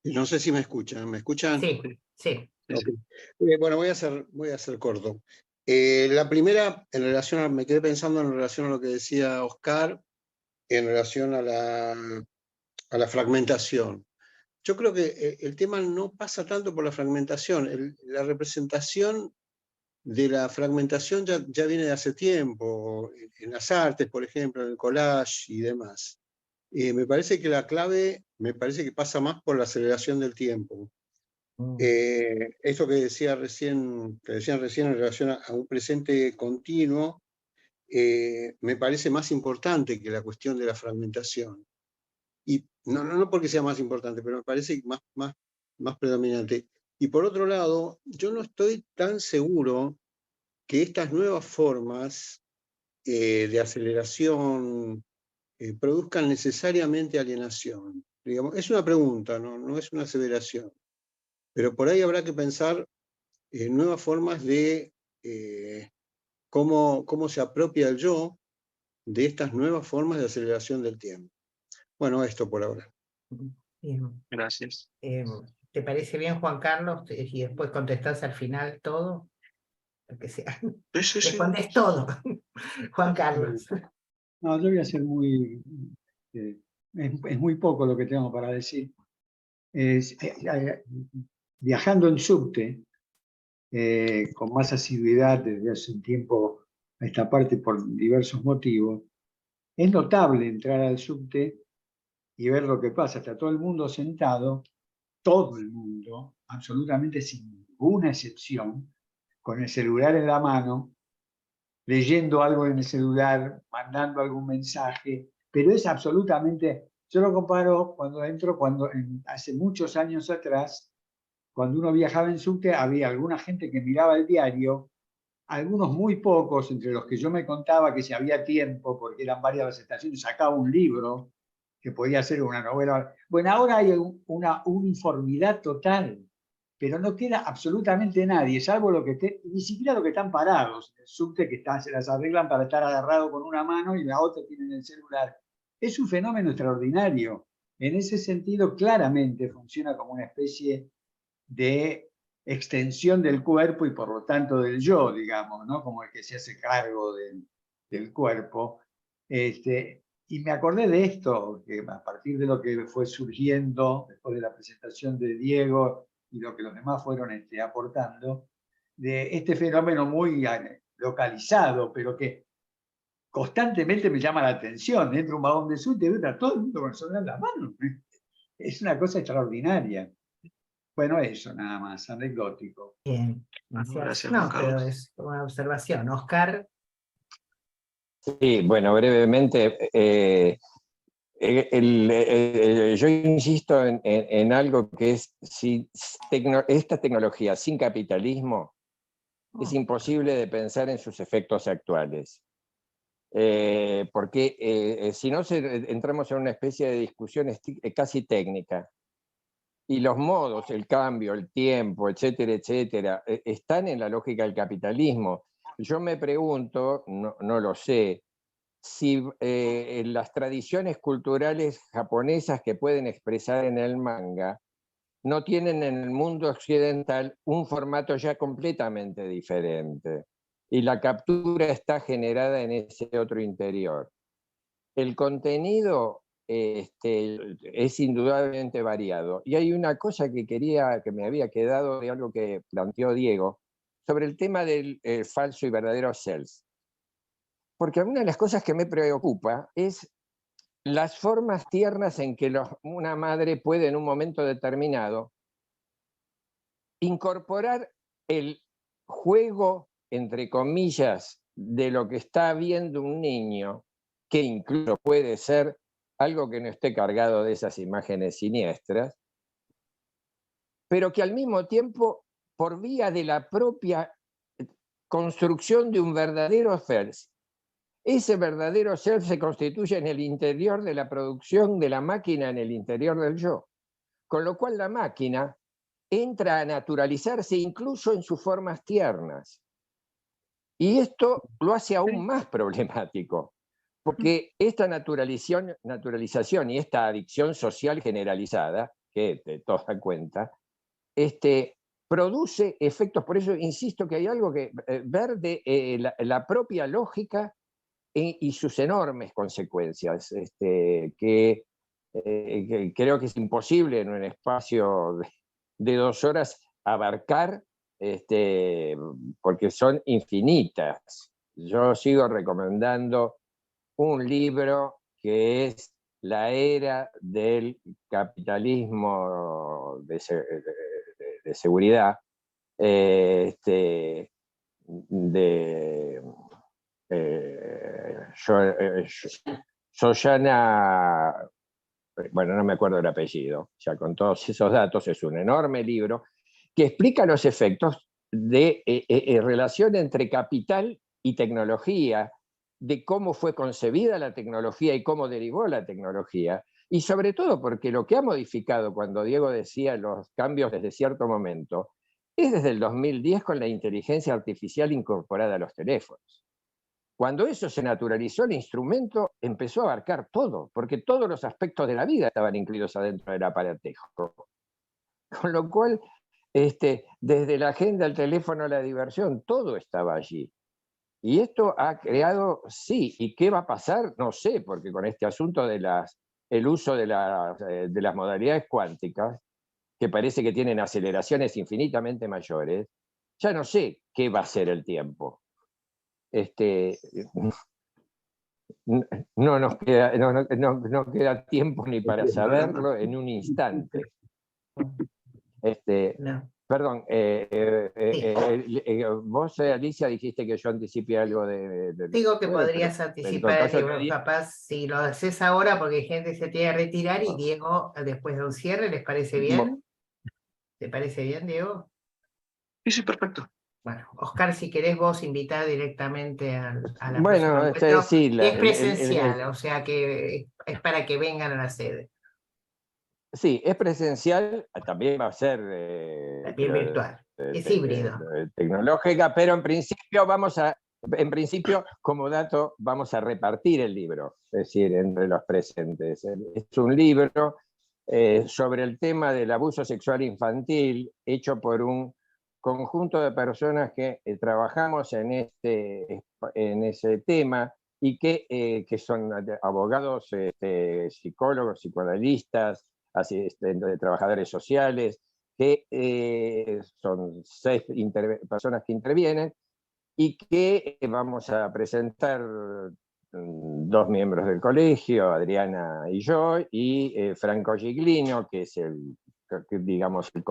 No sé si me escuchan. ¿Me escuchan? Sí, sí. Okay. Bueno, voy a ser corto. La primera, me quedé pensando en relación a lo que decía Oscar, en relación a la fragmentación. yo creo que el tema no pasa tanto por la fragmentación. La representación de la fragmentación ya viene de hace tiempo, en las artes, por ejemplo, en el collage y demás. Me parece que la clave, me parece que pasa más por la aceleración del tiempo. Esto que decían recién en relación a un presente continuo, me parece más importante que la cuestión de la fragmentación. Y no porque sea más importante, pero me parece más predominante. Y por otro lado, yo no estoy tan seguro que estas nuevas formas de aceleración produzcan necesariamente alienación. Digamos, es una pregunta, no es una aseveración. Pero por ahí habrá que pensar en nuevas formas de cómo se apropia el yo de estas nuevas formas de aceleración del tiempo. Bueno, esto por ahora. Bien. Gracias. ¿Te parece bien, Juan Carlos? Y después contestás al final todo. Lo que sea. Respondés todo, Juan Carlos. No, yo voy a ser muy... es muy poco lo que tengo para decir. Viajando en subte, con más asiduidad desde hace un tiempo a esta parte por diversos motivos, es notable entrar al subte y ver lo que pasa. Está todo el mundo sentado, todo el mundo, absolutamente sin ninguna excepción, con el celular en la mano, leyendo algo en el celular, mandando algún mensaje, pero es absolutamente... Yo lo comparo cuando entro, hace muchos años atrás, cuando uno viajaba en subte, había alguna gente que miraba el diario, algunos muy pocos, entre los que yo me contaba que si había tiempo, porque eran varias las estaciones, sacaba un libro, que podía ser una novela. Bueno, ahora hay una uniformidad total, pero no queda absolutamente nadie, salvo ni siquiera los que están parados en el subte, que se las arreglan para estar agarrado con una mano y la otra tienen el celular. Es un fenómeno extraordinario. En ese sentido, claramente funciona como una especie de extensión del cuerpo y por lo tanto del yo, digamos, ¿no? Como el que se hace cargo del cuerpo. Y me acordé de esto, que a partir de lo que fue surgiendo después de la presentación de Diego y lo que los demás fueron aportando, de este fenómeno muy localizado, pero que constantemente me llama la atención. Entra un vagón de subte y está todo el mundo con el celular en la mano. Es una cosa extraordinaria. Bueno, eso nada más, anecdótico. Bien, gracias, no, Juan Carlos. pero es una observación. Oscar. Sí, bueno, brevemente, yo insisto en algo que es, si esta tecnología sin capitalismo es imposible de pensar en sus efectos actuales. Porque si no entramos en una especie de discusión casi técnica. Y los modos, el cambio, el tiempo, etcétera, etcétera, están en la lógica del capitalismo. Yo me pregunto, no lo sé, si las tradiciones culturales japonesas que pueden expresar en el manga no tienen en el mundo occidental un formato ya completamente diferente. Y la captura está generada en ese otro interior. El contenido es indudablemente variado. Y hay una cosa que me había quedado de algo que planteó Diego, sobre el tema del falso y verdadero self. Porque una de las cosas que me preocupa es las formas tiernas en que una madre puede en un momento determinado incorporar el juego, entre comillas, de lo que está viendo un niño, que incluso puede ser algo que no esté cargado de esas imágenes siniestras, pero que al mismo tiempo, por vía de la propia construcción de un verdadero self, ese verdadero self se constituye en el interior de la producción de la máquina, en el interior del yo. Con lo cual la máquina entra a naturalizarse incluso en sus formas tiernas. Y esto lo hace aún más problemático, porque esta naturalización y esta adicción social generalizada, que todos dan cuenta, produce efectos. Por eso insisto que hay algo que ver de la propia lógica y sus enormes consecuencias, que creo que es imposible en un espacio de 2 horas abarcar, porque son infinitas. Yo sigo recomendando un libro que es La era del capitalismo de seguridad, de Shoshana, bueno, no me acuerdo el apellido, ya con todos esos datos es un enorme libro que explica los efectos de relación entre capital y tecnología, de cómo fue concebida la tecnología y cómo derivó la tecnología, y sobre todo porque lo que ha modificado, cuando Diego decía los cambios desde cierto momento, es desde el 2010 con la inteligencia artificial incorporada a los teléfonos. Cuando eso se naturalizó, el instrumento empezó a abarcar todo, porque todos los aspectos de la vida estaban incluidos adentro del aparatejo. Con lo cual, desde la agenda, el teléfono, la diversión, todo estaba allí. Y esto ha creado, sí, ¿y qué va a pasar? No sé, porque con este asunto de el uso de las modalidades cuánticas, que parece que tienen aceleraciones infinitamente mayores, ya no sé qué va a ser el tiempo. No nos queda, no queda tiempo ni para saberlo en un instante. No. Perdón, vos, Alicia, dijiste que yo anticipé algo de Digo que bueno, podrías pero anticipar el en todo libro, caso, capaz si lo haces ahora porque gente se tiene que retirar y Diego después de un cierre, ¿les parece bien? ¿Te parece bien, Diego? Sí, sí, perfecto. Bueno, Oscar, si querés vos invitar directamente a la próxima bueno, encuentro, sí, es presencial, o sea que es para que vengan a la sede. sí, es presencial, también va a ser También virtual, es híbrido. Tecnológica, pero en principio, como dato, vamos a repartir el libro, es decir, entre los presentes. Es un libro sobre el tema del abuso sexual infantil, hecho por un conjunto de personas que trabajamos en ese tema y que son abogados, psicólogos, psicoanalistas, de trabajadores sociales, que son 6 personas que intervienen y que vamos a presentar 2 miembros del colegio, Adriana y yo, y Franco Giglino, que es digamos, el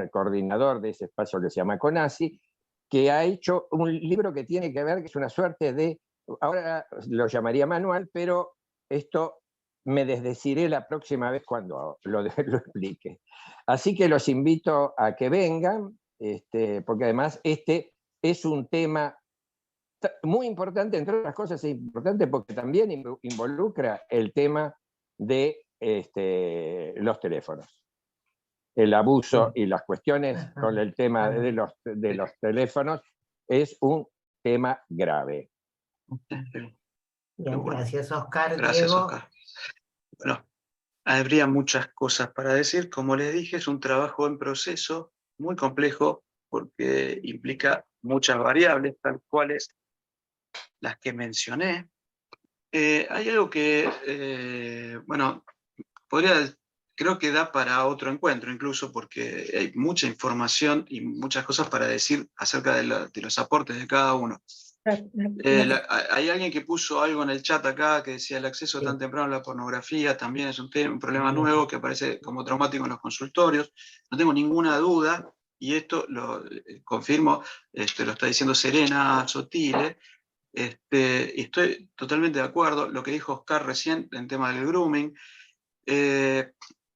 coordinador de ese espacio que se llama CONASI, que ha hecho un libro que tiene que ver, que es una suerte de, ahora lo llamaría manual, pero esto me desdeciré la próxima vez cuando lo explique. Así que los invito a que vengan, porque además es un tema muy importante, entre otras cosas es importante porque también involucra el tema de los teléfonos. El abuso y las cuestiones con el tema de los teléfonos es un tema grave. Bien, gracias, Oscar. Gracias, Diego. Oscar. Bueno, habría muchas cosas para decir. Como les dije, es un trabajo en proceso muy complejo porque implica muchas variables, tal cuales las que mencioné. Hay algo que, bueno, creo que da para otro encuentro incluso, porque hay mucha información y muchas cosas para decir acerca de los aportes de cada uno. Hay alguien que puso algo en el chat acá que decía el acceso tan temprano a la pornografía también es un problema nuevo que aparece como traumático en los consultorios. No tengo ninguna duda, y esto lo confirmo, lo está diciendo Serena Sotile, y estoy totalmente de acuerdo. Lo que dijo Oscar recién en tema del grooming.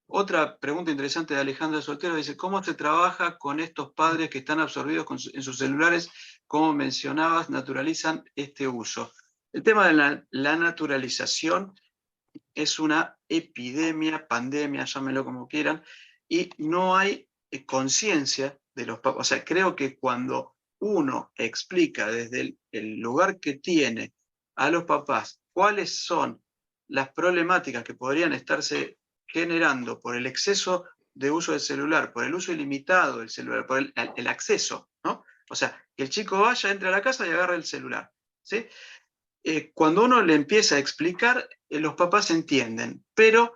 Otra pregunta interesante de Alejandra Soltero dice: ¿cómo se trabaja con estos padres que están absorbidos en sus celulares? Como mencionabas, naturalizan este uso. El tema de la naturalización es una epidemia, pandemia, llámenlo como quieran, y no hay conciencia de los papás. O sea, creo que cuando uno explica desde el lugar que tiene a los papás cuáles son las problemáticas que podrían estarse generando por el exceso de uso del celular, por el uso ilimitado del celular, por el acceso, ¿no? O sea, que el chico vaya, entre a la casa y agarre el celular, ¿sí? Cuando uno le empieza a explicar, los papás entienden, pero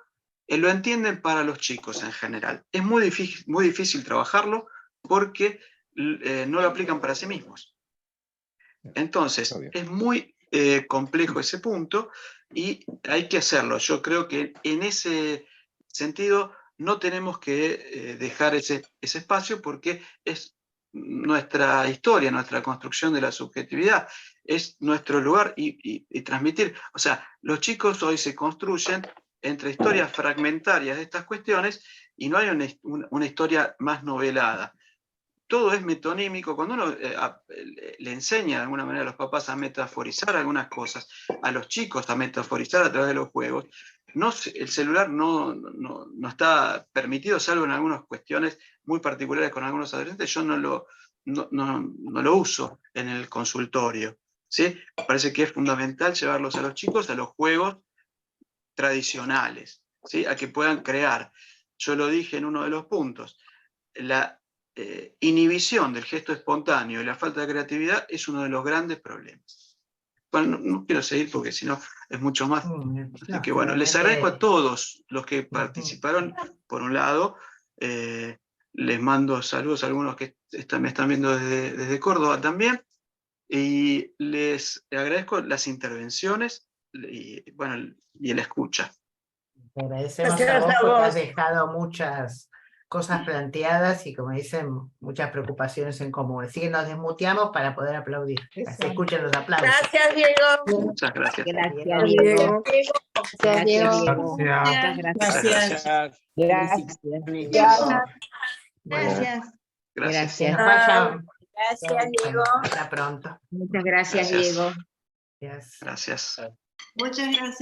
lo entienden para los chicos en general. Es muy difícil trabajarlo porque no lo aplican para sí mismos. Entonces, es muy complejo ese punto y hay que hacerlo. Yo creo que en ese sentido no tenemos que dejar ese espacio porque es nuestra historia, nuestra construcción de la subjetividad, es nuestro lugar y transmitir. O sea, los chicos hoy se construyen entre historias fragmentarias de estas cuestiones y no hay una historia más novelada. Todo es metonímico. Cuando uno le enseña de alguna manera a los papás a metaforizar algunas cosas, a los chicos a metaforizar a través de los juegos, el celular no está permitido, salvo en algunas cuestiones muy particulares con algunos adolescentes. Yo no lo uso en el consultorio, ¿sí? Me parece que es fundamental llevarlos a los chicos a los juegos tradicionales, ¿sí? A que puedan crear. Yo lo dije en uno de los puntos, la inhibición del gesto espontáneo y la falta de creatividad es uno de los grandes problemas. Bueno, no quiero seguir porque si no es mucho más. Así que bueno, les agradezco a todos los que participaron, por un lado. Les mando saludos a algunos que me están viendo desde Córdoba también. Y les agradezco las intervenciones y el escucha. Te agradecemos a vos porque has dejado muchas cosas planteadas y, como dicen, muchas preocupaciones en común. Así que nos desmuteamos para poder aplaudir. Que se escuchen los aplausos. Gracias, Diego. Muchas gracias. Gracias, Diego. Gracias, Diego. Gracias. Gracias. Gracias. Que nos vaya. Gracias, Diego. Hasta pronto. Muchas gracias, Gracias. Diego. Gracias. Muchas gracias.